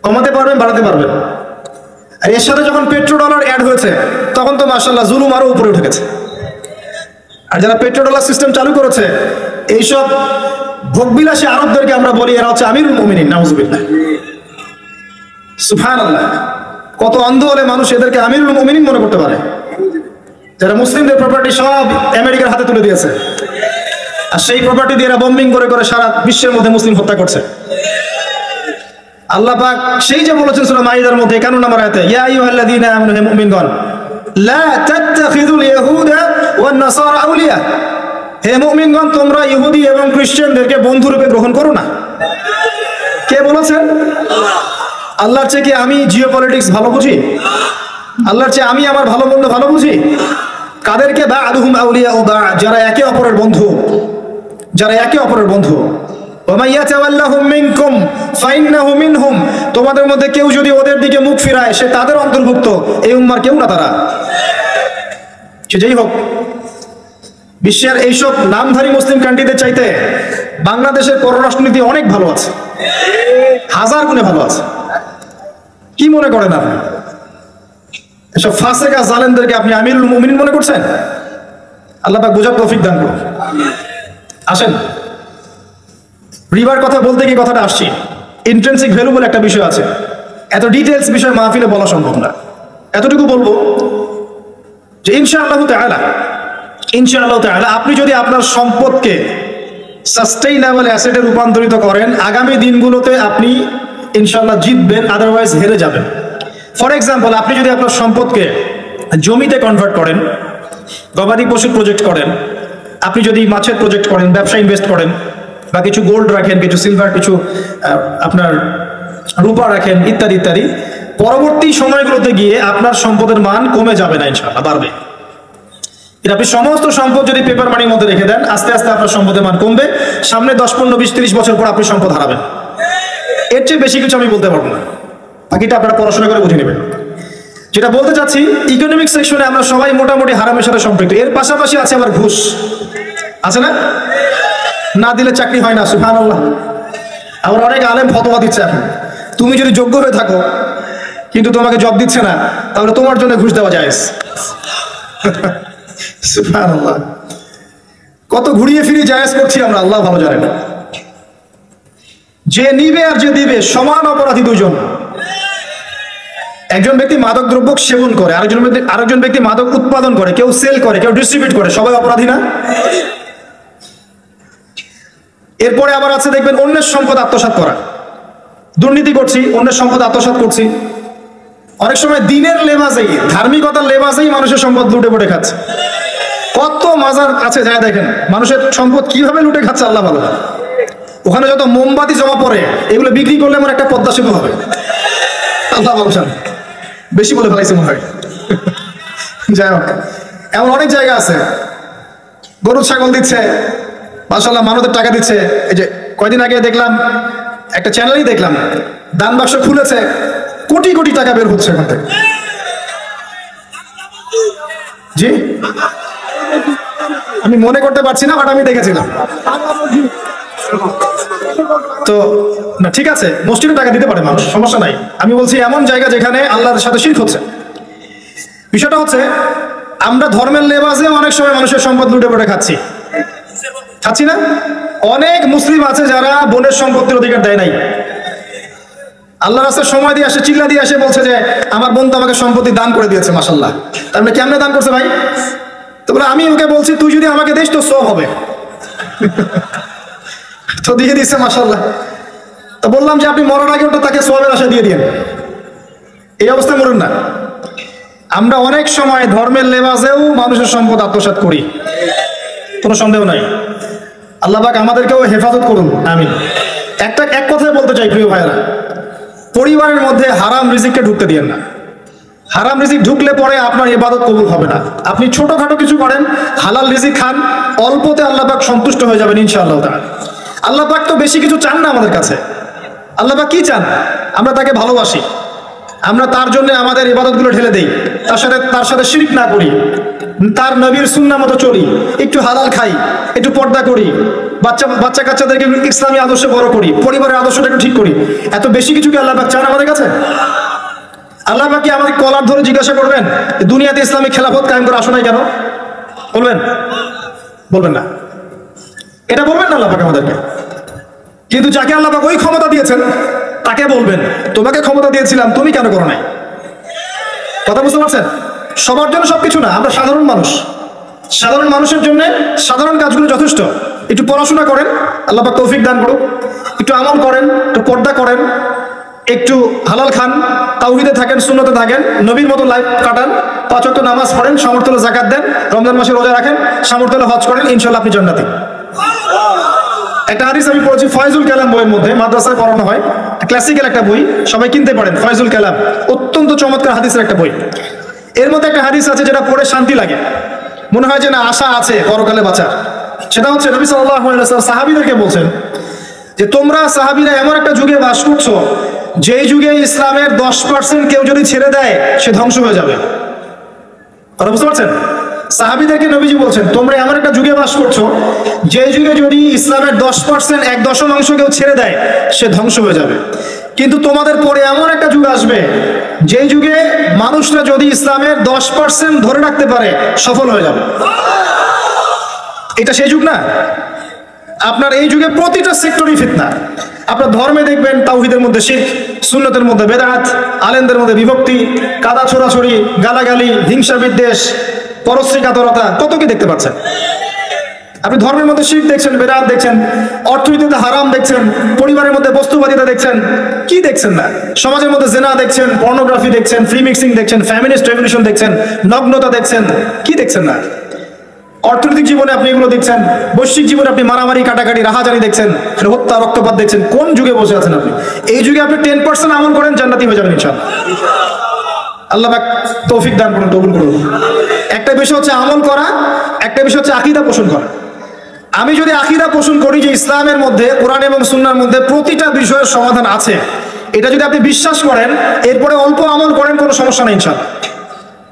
Speaker 1: কমাতে পারবেন, বাড়াতে পারবেন। আর এর সাথে যখন পেট্রোডলার অ্যাড হয়েছে তখন তো মাশাআল্লাহ জুলুম আরো উপরে উঠে গেছে। আর যারা পেট্রোডলার সিস্টেম চালু করেছে, এইসব ভোগবিলাসী আরবদেরকে আমরা বলি এরা হচ্ছে আমিরুল মুমিনিন, নাউজুবিল্লাহ, সুবহানাল্লাহ। কত অন্ধ হলে মানুষ এদেরকে আমিরুল মুমিনিন মনে করতে পারে, যারা মুসলিমদের প্রপার্টি সব আমেরিকার হাতে তুলে দিয়েছে, আর সেই প্রপার্টি দিয়ে এরা বম্বিং করে সারা বিশ্বের মধ্যে মুসলিম হত্যা করছে। আল্লাহ পাক সেই যে বলেছেন সূরা মাইদার মধ্যে 51 নম্বর আয়াতে, ইয়া আইয়ুহাল্লাযীনা আমানু, হে মুমিনগণ, লা তাত্তাখিযুল ইয়াহুদা ওয়ান নাসারা আউলিয়া, হে মুমিনগণ তোমরা ইহুদি এবং খ্রিস্টানদেরকে বন্ধু রূপে গ্রহণ করো না। কে বলেছেন? আল্লাহর চেয়ে কি আমি জিওপলিটিক্স ভালো বুঝি? আল্লাহর চেয়ে আমি আমার ভালো মন্দ ভালো বুঝি? কাদেরকে? বা'দুহুম আউলিয়া ও বা', যারা একে অপরের বন্ধু, তোমাদের মধ্যে কেউ যদি ওদের দিকে মুখ ফিরায় সে তাদের অন্তর্ভুক্ত, এই উম্মার কেউ না তারা। সে যেই হোক, বিশ্বের এইসব নামধারী মুসলিম কান্ট্রিদের চাইতে বাংলাদেশের পররাষ্ট্রনীতি অনেক ভালো আছে, 1000 গুণে ভালো আছে। কি মনে করেন আপনি? এসব ফাসেকা জালেমদেরকে আপনি আমিরুল মুমিনিন মনে করছেন? আল্লাহ পাক বোঝার তৌফিক দান করুন। আসেন, রিবার কথা বলতে গিয়ে কথাটা আসছি, ইন্ট্রিনসিক ভ্যালু বলে একটা বিষয় আছে। এত ডিটেলস বিষয় মাহফিলে বলা সম্ভব না, এতটুকু বলবো যে ইনশাআল্লাহু তাআলা আপনি যদি আপনার সম্পদকে সাস্টেইনেবল অ্যাসেটে রূপান্তরিত করেন, আগামী দিনগুলোতে আপনি ইনশাআল্লাহ জিতবেন, আদারওয়াইজ হেরে যাবেন। ফর এক্সাম্পল, আপনি যদি আপনার সম্পদকে জমিতে কনভার্ট করেন, গবাদি পশুর প্রজেক্ট করেন, আপনি যদি মাছের প্রজেক্ট করেন, ব্যবসা ইনভেস্ট করেন, বা কিছু গোল্ড রাখেন, কিছু সিলভার, কিছু আপনার রূপা রাখেন, ইত্যাদি ইত্যাদি, পরবর্তী সময়গুলোতে গিয়ে আপনার সম্পদের মান কমে যাবে না, ইনশাআল্লাহ বাড়বে। আপনি সমস্ত সম্পদ যদি পেপার মানির মধ্যে রেখে দেন, আস্তে আস্তে আপনার সম্পদের মান কমবে। সামনে 10, 15, 20, 30 বছর পর আপনি সম্পদ হারাবেন। এর চেয়ে বেশি কিছু আমি বলতে পারবো না, বাকিটা আপনারা পড়াশোনা করে বুঝে নেবেন। যেটা বলতে চাচ্ছি, ইকোনমিক সেকশনে আমরা সবাই মোটামুটি হারামের সাথে সম্পৃক্ত। এর পাশাপাশি আছে আবার ঘুষ, আছে না? না দিলে চাকরি হয় না, সুবহানাল্লাহ। আবার অনেক আলেম ফতোয়া দিচ্ছে এখন, তুমি যদি যোগ্য হয়ে থাকো কিন্তু তোমাকে জব দিচ্ছে না, তাহলে তোমার জন্য ঘুষ দেওয়া জায়েজ। সুবহানাল্লাহ, কত ঘুরিয়ে ফিরিয়ে জায়েজ করছি আমরা, আল্লাহ ভালো জানেন। যে নিবে আর যে দিবে সমান অপরাধী দুজন। একজন ব্যক্তি মাদক দ্রব্য সেবন করে, আরেকজন ব্যক্তি মাদক উৎপাদন করে, কেউ সেল করে, কেউ ডিস্ট্রিবিউট করে, সবাই অপরাধী না? এরপরে আবার আছে দেখবেন অন্যের সম্পদ আত্মসাৎ করা, দুর্নীতি করছি, অন্যের সম্পদ আত্মসাৎ করছি। অনেক সময় দিনের লেবাসেই, ধার্মিকতার লেবাসেই মানুষের সম্পদ লুটে পুটে খাচ্ছে। কত মাজার আছে যায় দেখেন, মানুষের সম্পদ কিভাবে লুটে খাচ্ছে আল্লাহ ভালো। ওখানে যত মোমবাতি জমা পড়ে এগুলো বিক্রি করলে আমার একটা পদ্মা সেতু হবে। আল্লাহ বলছেন, বেশি বলে ফেলাইছে মনে হয়। যাই হোক, এমন অনেক জায়গা আছে গরু ছাগল দিচ্ছে, মাশাআল্লাহ মানুষের টাকা দিচ্ছে। এই যে কয়দিন আগে দেখলাম একটা চ্যানেলেই দেখলাম দান বাক্স খুলেছে, কোটি কোটি টাকা বের হচ্ছে এখান থেকে। জি আমি মনে করতে পারছি না, বাট আমি দেখেছিলাম। তো না ঠিক আছে, মসজিদে টাকা দিতে পারে মানুষ, সমস্যা নাই। আমি বলছি এমন জায়গা যেখানে আল্লাহর সাথে শিরক হচ্ছে। বিষয়টা হচ্ছে আমরা ধর্মের লেবাসে অনেক সময় মানুষের সম্পদ লুটে পড়ে খাচ্ছি না? অনেক মুসলিম আছে যারা বোনের সম্পত্তির অধিকার দেয় নাই, আল্লাহ রাস্তায় সময় দিয়ে আসে, চিল্লা দিয়ে আসে, বলছে যে আমার বোন তো আমাকে সম্পত্তি দান করে দিয়েছে, মাশাআল্লাহ। তার মানে কেমনে দান করছে ভাই? তো বলে আমি ওকে বলছি তুই যদি আমাকে দিস তো সব হবে। তো দিয়ে দিচ্ছে, মাশাআল্লাহ। তো বললাম যে আপনি মরার আগে ওটা তাকে সওয়াবের আশা দিয়ে দিন, এই অবস্থায় মরুন না। আমরা অনেক সময় ধর্মের লেবাসেও মানুষের সম্পদ আত্মসাৎ করি, কোনো সন্দেহ নাই। আল্লাহ পাক আমাদেরকেও হেফাজত করুন, আমিন। এক কথায় বলতে চাই প্রিয় ভাইয়েরা, পরিবারের মধ্যে হারাম রিজিককে ঢুকতে দিয়েন না। হারাম রিজিক ঢুকলে পরে আপনার ইবাদত কবুল হবে না। আপনি ছোটখাটো কিছু করেন, হালাল রিজিক খান, অল্পতে আল্লাহ পাক সন্তুষ্ট হয়ে যাবেন ইনশাআল্লাহ তাআলা। আল্লাহ পাক তো বেশি কিছু চান না আমাদের কাছে। আল্লাহ পাক কি চান? আমরা তাকে ভালোবাসি, আমরা তার জন্য আমাদের ইবাদতগুলো ঢেলে দেই, তার সাথে শিরক না করি, তার নবীর সুন্নাহ মতো চলি, একটু হালাল খাই, একটু পর্দা করি, বাচ্চা কাচ্চাদেরকে ইসলামী আদর্শে বড় করি, পরিবারের আদর্শটা একটু ঠিক করি। এত বেশি কিছু কি আল্লাহ পাক চান আমাদের কাছে? আল্লাহ পাক কি আমাদের কলার ধরে জিজ্ঞাসা করবেন দুনিয়াতে ইসলামী খেলাফত কায়েম করে আসো নাই কেন? বলবেন? বলবেন না, এটা বলবেন না আল্লাহ পাক আমাদেরকে। কিন্তু যাকে আল্লাহ পাক ওই ক্ষমতা দিয়েছেন তাকে বলবেন তোমাকে ক্ষমতা দিয়েছিলাম, তুমি কেন করো নাই? কথা বুঝতে পারছেন? সবার জন্য সবকিছু না, আমরা সাধারণ মানুষ, সাধারণ মানুষের জন্য সাধারণ কাজগুলো যথেষ্ট। একটু পড়াশোনা করেন, আল্লাহ পাক তৌফিক দান করুক, একটু আমল করেন, একটু পর্দা করেন, একটু হালাল খান, তাওহীদে থাকেন, সুন্নতে থাকেন, নবীর মতো লাইফ কাটান, 5 ওয়াক্ত নামাজ পড়েন, সামর্থ্য হলে যাকাত দেন, রমজান মাসে রোজা রাখেন, সামর্থ্য হলে হজ করেন, ইনশাআল্লাহ আপনি জান্নাতি। একটা হাদিস আমি পড়েছি ফয়জুল কালাম বইয়ের মধ্যে, মাদ্রাসায় পড়ানো হয়, ক্লাসিক্যাল একটা বই, সবাই কিনতে পারেন। ফয়জুল কালাম অত্যন্ত চমৎকার হাদিসের একটা বই। এর মধ্যে একটা হাদিস আছে যেটা পড়ে শান্তি লাগে, মনে হয় যে না আশা আছে পরকালে বাঁচার। সেটা হচ্ছে নবী সাল্লাল্লাহু আলাইহি ওয়াসাল্লাম সাহাবীদেরকে বলছেন যে তোমরা সাহাবীরা এমন একটা যুগে বাস করছো যেই যুগে ইসলামের 10% কেউ যদি ছেড়ে দেয় সে ধ্বংস হয়ে যাবে। কথা বুঝতে পারছেন? সাহাবীদেরকে নবীজি বলছেন তোমরা এমন একটা যুগে বাস করছো যে যুগে যদি ইসলামের 10% 1/10 কেউ ছেড়ে দেয় সে ধ্বংস হয়ে যাবে। কিন্তু তোমাদের পরে এমন একটা যুগ আসবে যে যুগে মানুষরা যদি ইসলামের 10% ধরে রাখতে পারে সফল হয়ে যাবে। এটা সেই যুগ না? আপনার এই যুগে প্রতিটা সেক্টরই ফিতনা। আপনার ধর্মে দেখবেন তাওহীদের মধ্যে শিরক, সুন্নতের মধ্যে বেদাত, আলেমদের মধ্যে বিভক্তি, কাদা ছোড়াছড়ি, গালাগালি, হিংসা বিদ্বেষ, পরশ্রী কাতরতা, কত কি দেখতে পাচ্ছেন। আপনি ধর্মের মধ্যে শিরক দেখছেন, বেদাত দেখছেন, অর্থনীতিতে হারাম দেখছেন, পরিবারের মধ্যে বস্তুবাদিতা দেখছেন, কি দেখছেন না? সমাজের মধ্যে জেনা দেখছেন, পর্নোগ্রাফি দেখছেন, ফ্রি মিক্সিং দেখছেন, ফ্যামিনিস্ট রেভলিউশন দেখছেন, নগ্নতা দেখছেন, কি দেখছেন না? অর্থনৈতিক জীবনে আপনি এগুলো দেখছেন, বৈশ্বিক জীবনে আপনি মারামারি, কাটাকাটি, রাহাজানি দেখছেন, হত্যা, রক্তপাত দেখছেন। কোন যুগে বসে আছেন আপনি? এই যুগে আপনি 10% আমল করেন, জান্নাতি হয়ে যাবেন ইনশাআল্লাহ। আল্লাহ পাক তৌফিক দান করুন, কবুল করুন। একটা বিষয় হচ্ছে আমল করা, একটা বিষয় হচ্ছে আকীদা পোষণ করা। আমি যদি আকীদা পোষণ করি যে ইসলামের মধ্যে, কোরআন এবং সুন্নাহর মধ্যে প্রতিটা বিষয়ের সমাধান আছে, এটা যদি আপনি বিশ্বাস করেন, এরপরে অল্প আমল করেন, কোনো সমস্যা নেই ইনশাআল্লাহ।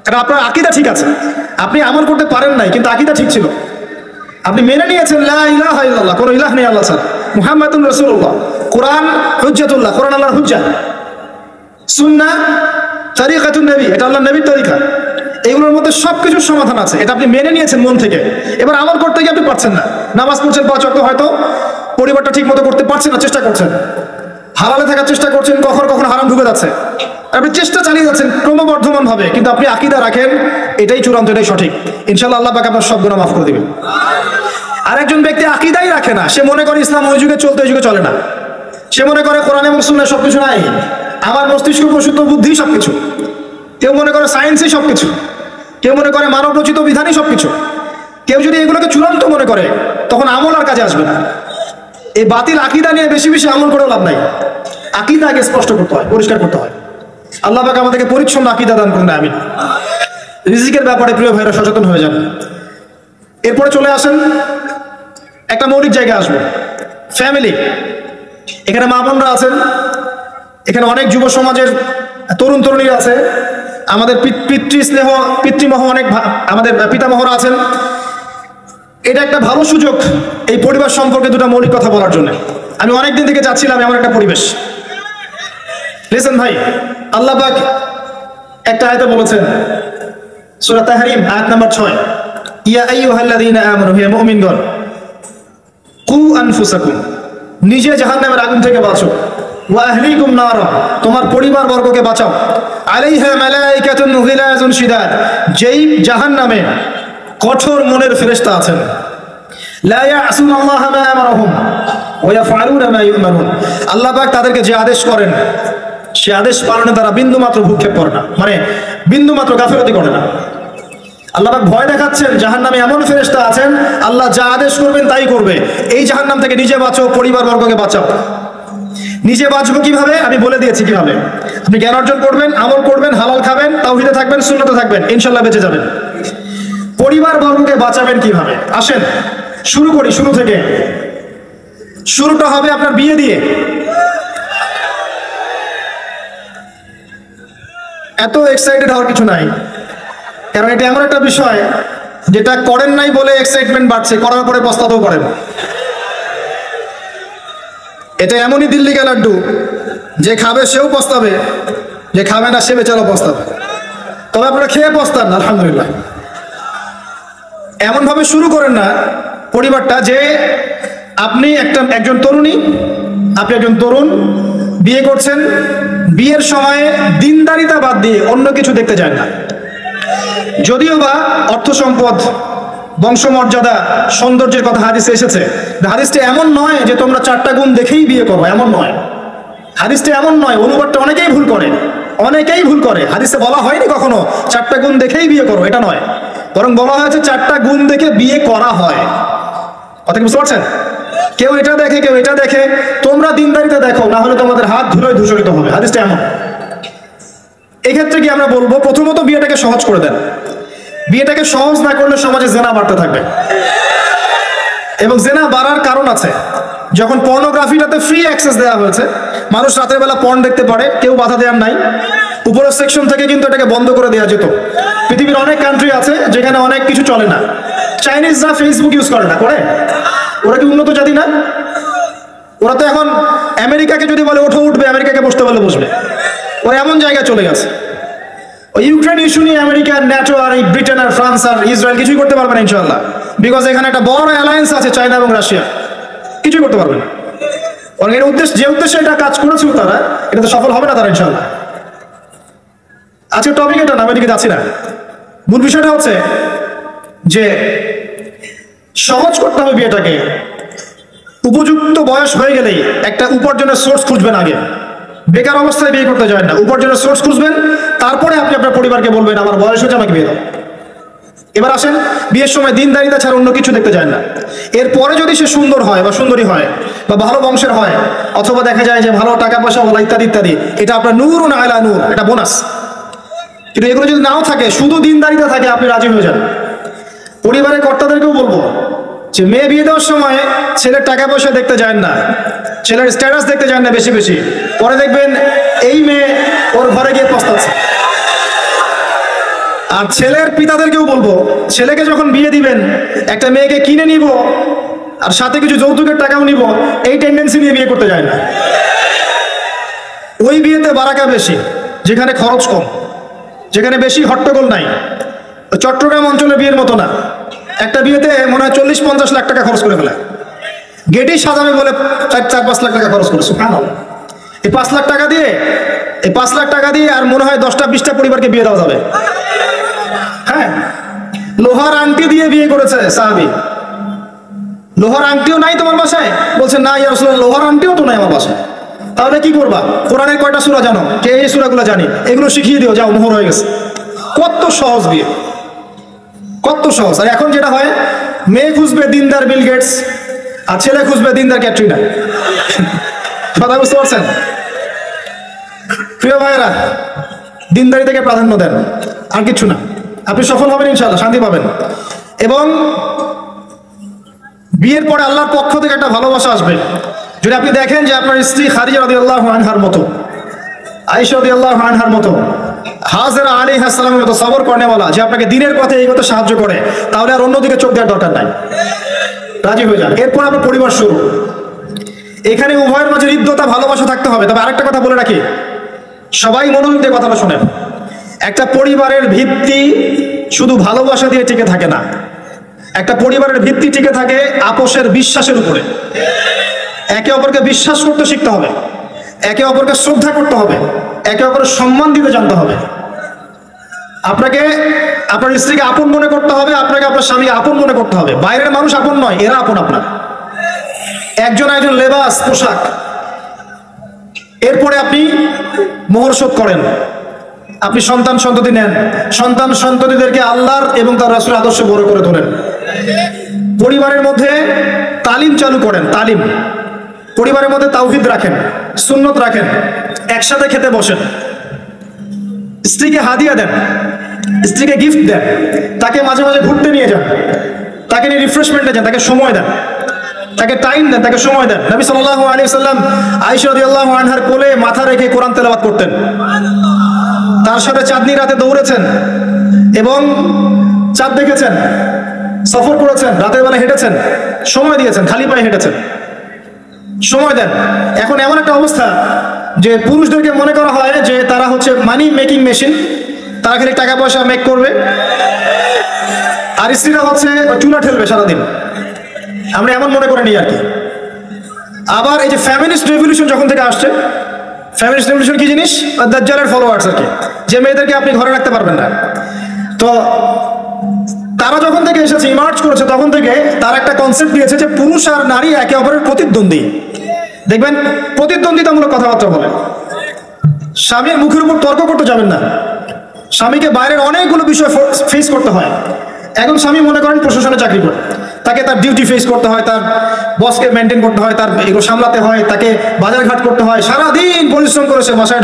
Speaker 1: কারণ আপনার আকীদা ঠিক আছে, আপনি আমল করতে পারেন নাই কিন্তু আকীদা ঠিক ছিল। আপনি মেনে নিয়েছেন লা ইলাহা ইল্লাল্লাহ, কোনো ইলাহ নেই আল্লাহ ছাড়া, মুহাম্মাদুর রাসূলুল্লাহ, কোরআন হুজ্জাতুল্লাহ, কোরআন আল্লাহর হুজ্জা, সুন্নাহ তরিকাতুন নবী, এটা আল্লাহর নবীর তরিকা। এগুলোর মধ্যে সবকিছুর সমাধান আছে, এটা আপনি মেনে নিয়েছেন মন থেকে। এবার আমল করতে গিয়ে আপনি পারছেন না, নামাজ পড়ছেন 5 ওয়াক্ত, হয়তো পরিবারটা ঠিক মতো করতে পারছেন না, চেষ্টা করছেন, হালালে থাকার চেষ্টা করছেন, কখনো কখনো হারাম ঢুকে যাচ্ছে, আপনি চেষ্টা চালিয়ে যাচ্ছেন ক্রমবর্ধমান ভাবে, কিন্তু আপনি আকীদা রাখেন এটাই চূড়ান্ত, এটাই সঠিক, ইনশাআল্লাহ আল্লাহ পাক আপনার সব গুনাহ মাফ করে দিবেন। আরেকজন ব্যক্তি আকীদাই রাখে না, সে মনে করে ইসলাম ওই যুগে চলতে, ওই যুগে চলে না। সে মনে করে কোরআন এবং সুন্নাহ সবকিছু নাই, আমার মস্তিষ্ক প্রসূত বুদ্ধি সবকিছু। কেউ মনে করে সায়েন্সই সবকিছু, কেউ মনে করে মানব রচিত বিধানই সবকিছু। কেউ যদি এগুলোকে চূড়ান্ত মনে করে তখন আমল আর কাজে আসবে না। এই বাতিল আকীদা নিয়ে বেশি বেশি আমল করেও লাভ নাই। আকীদা আগে স্পষ্ট করতে হয়, পরিষ্কার করতে হয়। আল্লাহ পাক আমাদেরকে পরিচ্ছন্ন আকীদা দান করুন, আমিন। রিজিকের ব্যাপারে প্রিয় ভাইরা সচেতন হয়ে যান। এরপরে চলে আসেন একটা মৌলিক জায়গায় আসবো, ফ্যামিলি। এখানে মা বোনরা আছেন, এখানে অনেক যুব সমাজের তরুণ তরুণীরা আছে, আমাদের পিতৃস্নেহ পিতৃমহ অনেক আমাদের পিতামহরা আছেন। এটা একটা ভালো সুযোগ এই পরিবার সম্পর্কে দুটো মৌলিক কথা বলার জন্য। আমি অনেকদিন থেকে চাচ্ছিলাম এমন একটা পরিবেশ। লিসেন ভাই, আল্লাহ পাক একটা আয়াতে বলেছেন, সূরা তাহরিম আয়াত নাম্বার 6, ইয়া আইয়ুহাল্লাযীনা আমানু, হে মুমিনগণ, কু আনফুসাকুম, নিজে জাহান্নামের আগুন থেকে বাঁচো, ওয়া আহলিকুম নারা, তোমার পরিবার বর্গকে বাঁচাও, আলাইহা মালাইকাতুন গিলাযুন শিদাদ, যেই জাহান্নামে কঠোর মনের ফেরেশতা আছেন, লা ইয়াসুনাল্লাহা মা আমারহুম ওয়া ইয়াফআলুনা মা ইউমারুন, আল্লাহ পাক তাদেরকে যে আদেশ করেন সে আদেশ পালনে তারা বিন্দু মাত্র ভূক্ষেপ করে না, মানে বিন্দু মাত্র গাফিলতি করে না। আল্লাহ পাক ভয় দেখাচ্ছেন জাহান্নামে এমন ফেরেশতা আছেন, আল্লাহ যা আদেশ করবেন তাই করবে। এই জাহান্নাম থেকে নিজে বাঁচো, পরিবার বর্গকে বাঁচাও। নিজে বাঁচবো কিভাবে আমি বলে দিয়েছি কিভাবে। আপনি জ্ঞান অর্জন করবেন, আমল করবেন, হালাল খাবেন, তাওহীদে থাকবেন, সুন্নতে থাকবেন, ইনশাআল্লাহ বেঁচে যাবেন। পরিবার বর্গকে বাঁচাবেন কিভাবে? আসেন শুরু করি, শুরু থেকে। শুরুটা হবে আপনার বিয়ে দিয়ে। এত এক্সাইটেড হওয়ার কিছু নাই, কারণ এটা এমন একটা বিষয় যেটা করেন নাই বলে এক্সাইটমেন্ট বাড়ছে, করার পরে পস্তাতেও পারেন। এটা এমনই দিল্লি কা লাড্ডু, যে খাবে সেও পস্তাবে, যে খাবে না সে বেচারা পস্তাবে। তবে আপনারা খেয়ে পস্তান, আলহামদুলিল্লাহ। এমন ভাবে শুরু করেন না পরিবারটা যে আপনি একজন তরুণী, আপনি একজন তরুণ, বিয়ে করছেন, বিয়ের সময়ে দিনদারিতা বাদ দিয়ে অন্য কিছু দেখতে যায় না। যদিও বা অর্থ সম্পদ, বংশমর্যাদা, সৌন্দর্যের কথা হাদিসে এসেছে, হাদিসটা এমন নয় যে তোমরা 4টা গুণ দেখেই বিয়ে করো, এমন নয়। হাদিসটা এমন নয়, অনুবাদটা অনেকেই ভুল করে, অনেকেই ভুল করে। হাদিসে বলা হয়নি কখনো 4টা গুণ দেখেই বিয়ে করো, এটা নয়। বরং বলা হয়েছে 4টা গুণ দেখে বিয়ে করা হয়। কথা কি বুঝতে পারছেন? কেউ এটা দেখে, কেউ এটা দেখে। তোমরা দিনদারিতা দেখো, না হলে তোমাদের হাত ধুলোয় ধূসরিত হবে। হাদিসটা এমন। এক্ষেত্রে কি আমরা বলবো, প্রথমত বিয়েটাকে সহজ করে দেন। বিয়েটাকে সহজ না করলে সমাজে জেনা বাড়তে থাকবে, এবং জেনা বাড়ার কারণ আছে। যখন পর্নোগ্রাফিটাতে ফ্রি অ্যাক্সেস দেওয়া হয়েছে, মানুষ রাতের বেলা পর্ন দেখতে পারে, কেউ বাধা দেওয়ার নাই। উপরের সেকশন থেকে কিন্তু এটাকে বন্ধ করে দেওয়া যেত। পৃথিবীর অনেক কান্ট্রি আছে যেখানে অনেক কিছু চলে না। চাইনিজরা ফেসবুক ইউজ করে না, করে? ওরা কি উন্নত জাতি না? ওরা তো এখন আমেরিকাকে যদি বলে ওঠো উঠবে, আমেরিকাকে বসতে বলে বসবে। ওরা এমন জায়গায় চলে গেছে। ওই ইউক্রেন ইস্যু নিয়ে আমেরিকা, ন্যাটো আর এই ব্রিটেন আর ফ্রান্স আর ইসরায়েল কিছুই করতে পারবে না ইনশাআল্লাহ, বিকজ এখানে একটা বড় অ্যালায়েন্স আছে চায়না এবং রাশিয়া। কিছুই করতে পারবে না। কারণ এর উদ্দেশ্য, যে উদ্দেশ্যে এটা কাজ করেছিল তারা, এটা তো সফল হবে না তারা ইনশাআল্লাহ। আজকের টপিক এটা না, আমি এদিকে যাচ্ছি না। মূল বিষয়টা হচ্ছে যে সহজ করতে হবে বিয়েটাকে। উপযুক্ত বয়স হয়ে গেলেই একটা উপার্জনের সোর্স খুঁজবেন আগে। বেকার অবস্থায় বিয়ে করতে যায় না, উপার্জনের সোর্স খুঁজবেন, তারপরে আপনি আপনার পরিবারকে বলবেন আমার বয়স হয়েছে, আমাকে বিয়ে দাও। এবার আসেন, বিয়ের সময় দিনদারিতা ছাড়া অন্য কিছু দেখতে যায় না। এরপরে যদি সে সুন্দর হয় বা সুন্দরী হয় বা ভালো বংশের হয়, অথবা দেখা যায় যে ভালো টাকা পয়সা বলা ইত্যাদি ইত্যাদি, এটা আপনার নূরুন আলা নূর, এটা বোনাস। কিন্তু এগুলো যদি নাও থাকে, শুধু দিনদারিতা থাকে, আপনি রাজি হয়ে যান। পরিবারের কর্তাদেরকেও বলবো যে মেয়ে বিয়ে দেওয়ার সময় ছেলের টাকা পয়সা দেখতে যায় না, ছেলের স্ট্যাটাস দেখতে যায় না বেশি বেশি। পরে দেখবেন এই মেয়ে ওর ঘরে গিয়ে পস্তাচ্ছে। আর ছেলের পিতাদেরকেও বলবো, ছেলেকে যখন বিয়ে দিবেন, একটা মেয়েকে কিনে নিব আর সাথে কিছু যৌতুকের টাকাও নিব, এই টেন্ডেন্সি নিয়ে বিয়ে করতে যায় না। ওই বিয়েতে বারাকা বেশি, যেখানে খরচ কম, যেখানে বেশি হট্টগোল নাই। চট্টগ্রাম অঞ্চলে বিয়ের মতো না, একটা বিয়েতে মনে হয় 40-50 লাখ টাকা খরচ করে ফেলে। গেটেই সাজাবে বলে 4-5 লাখ টাকা খরচ করে। সুবহানাল্লাহ। এই 5 লাখ টাকা দিয়ে, এই 5 লাখ টাকা দিয়ে আর মনে হয় 10টা-20টা পরিবারকে বিয়ে দেওয়া যাবে। হ্যাঁ, লোহার আংটি দিয়ে বিয়ে করেছে সাহাবী। লোহার আংটিও নাই তোমার বাসায়? বলছে না ইয়া রাসূলুল্লাহ, লোহার আংটিও তো নাই আমার বাসায়। তাহলে কি করবা? কোরআনের কয়টা সূরা জানো? যে এই সূরাগুলো জানি, এগুলো শিখিয়ে দিও, যাও, মোহর হয়ে গেছে। কত সহজ বিয়ে, কত সহজ। আর এখন যেটা হয়, মেয়ে খুঁজবে দিনদার বিল গেটস, আর ছেলে খুঁজবে দিনদার ক্যাটরিনা। কথা বুঝতে পারছেন? প্রিয় ভাইয়েরা, দিনদারি থেকে প্রাধান্য দেন, আর কিছু না। আপনি সফল হবেন ইনশাআল্লাহ, শান্তি পাবেন। এবং বিয়ের পরে আল্লাহর পক্ষ থেকে একটা ভালোবাসা আসবে। যদি আপনি দেখেন যে আপনার স্ত্রী খাদিজা রাদিয়াল্লাহু আনহার মতো, আয়েশা রাদিয়াল্লাহু আনহার মতো, হাজেরা আলাইহিস সালামের মতো সবর করেনেওয়ালা, যে আপনাকে দিনের পথে এগোতে সাহায্য করে, তাহলে আর অন্যদিকে চোখ দেওয়ার দরকার নাই, রাজি হয়ে যান। এরপর আপনার পরিবার শুরু। এখানে উভয়ের মাঝে হৃদ্যতা, ভালোবাসা থাকতে হবে। তবে আরেকটা কথা বলে রাখি, সবাই মনোযোগ দিয়ে কথাটা শোনেন। একটা পরিবারের ভিত্তি শুধু ভালোবাসা দিয়ে টিকে থাকে না। একটা পরিবারের ভিত্তি টিকে থাকে আপোষের বিশ্বাসের উপরে। একে অপরকে বিশ্বাস করতে শিখতে হবে, একে অপরকে শ্রদ্ধা করতে হবে, একে অপরের সম্মান দিতে জানতে হবে। আপনাকে আপনার স্ত্রীকে আপন মনে করতে হবে, আপনাকে আপনার স্বামীকে আপন মনে করতে হবে। বাইরের মানুষ আপন নয়, এরা আপন আপনার। একজন একজন লেবাস, পোশাক। এরপরে আপনি মোহর শোধ করেন, আপনি সন্তান সন্ততি নেন, সন্তান সন্ততিদেরকে আল্লাহর এবং তার রাসূলের আদর্শে বড় করে তোলেন। পরিবারের মধ্যে তালিম চালু করেন, তালিম। পরিবারের মধ্যে তাওহীদ রাখেন, সুন্নত রাখেন, একসাথে খেতে বসেন। স্ত্রীকে হাদিয়া দেন, স্ত্রীকে গিফট দেন, তাকে মাঝে মাঝে ঘুরতে নিয়ে যান, তাকে নিয়ে রিফ্রেশমেন্টে যান, তাকে সময় দেন, তাকে টাইম দেন, তাকে সময় দেন। নবী সাল্লাল্লাহু আলাইহি ওয়াসাল্লাম আয়েশা রাদিয়াল্লাহু আনহার কোলে মাথা রেখে কোরআন তেলাওয়াত করতেন, তার সাথে চাঁদনি রাতে দৌড়েছেন এবং চাঁদ দেখেছেন, সফর করেছেন, রাতের বেলা হেঁটেছেন, সময় দিয়েছেন, খালি পায়ে হেঁটেছেন। সময় দেন। এখন এমন একটা অবস্থা যে পুরুষদেরকে মনে করা হয় যে তারা হচ্ছে মানি মেকিং মেশিন, তারা খালি টাকা পয়সা মেক করবে, আর স্ত্রীরা হচ্ছে চুলা ঠেলবে সারাদিন। আমরা এমন মনে করে নিই আর কি। আবার এই যে ফ্যামিনিস্ট রেভলিউশন যখন থেকে আসছে, ফ্যামিনিস্ট রেভলিউশন কি জিনিস? দাজ্জালের ফলোয়ার্স আর কি, যে মেয়েদেরকে আপনি ঘরে রাখতে পারবেন না। তো তারা যখন থেকে এসেছে, ইমার্জ করেছে, তখন থেকে তারা একটা কনসেপ্ট দিয়েছে যে পুরুষ আর নারী একে অপরের প্রতিদ্বন্দ্বী। দেখবেন প্রতিদ্বন্দ্বিতামূলক কথাবার্তা বলে। স্বামীর মুখের উপর তর্ক করতে যাবেন না। স্বামীকে বাইরের অনেকগুলো বিষয় ফেস করতে হয়। এখন স্বামী মনে করেন প্রশাসনে চাকরি করে, তাকে তার ডিউটি ফেস করতে হয়, তার বসকে মেনটেন করতে হয়, তার এগুলো সামলাতে হয়, তাকে বাজারঘাট করতে হয়, সারাদিন পরিশ্রম করে সে বাসায়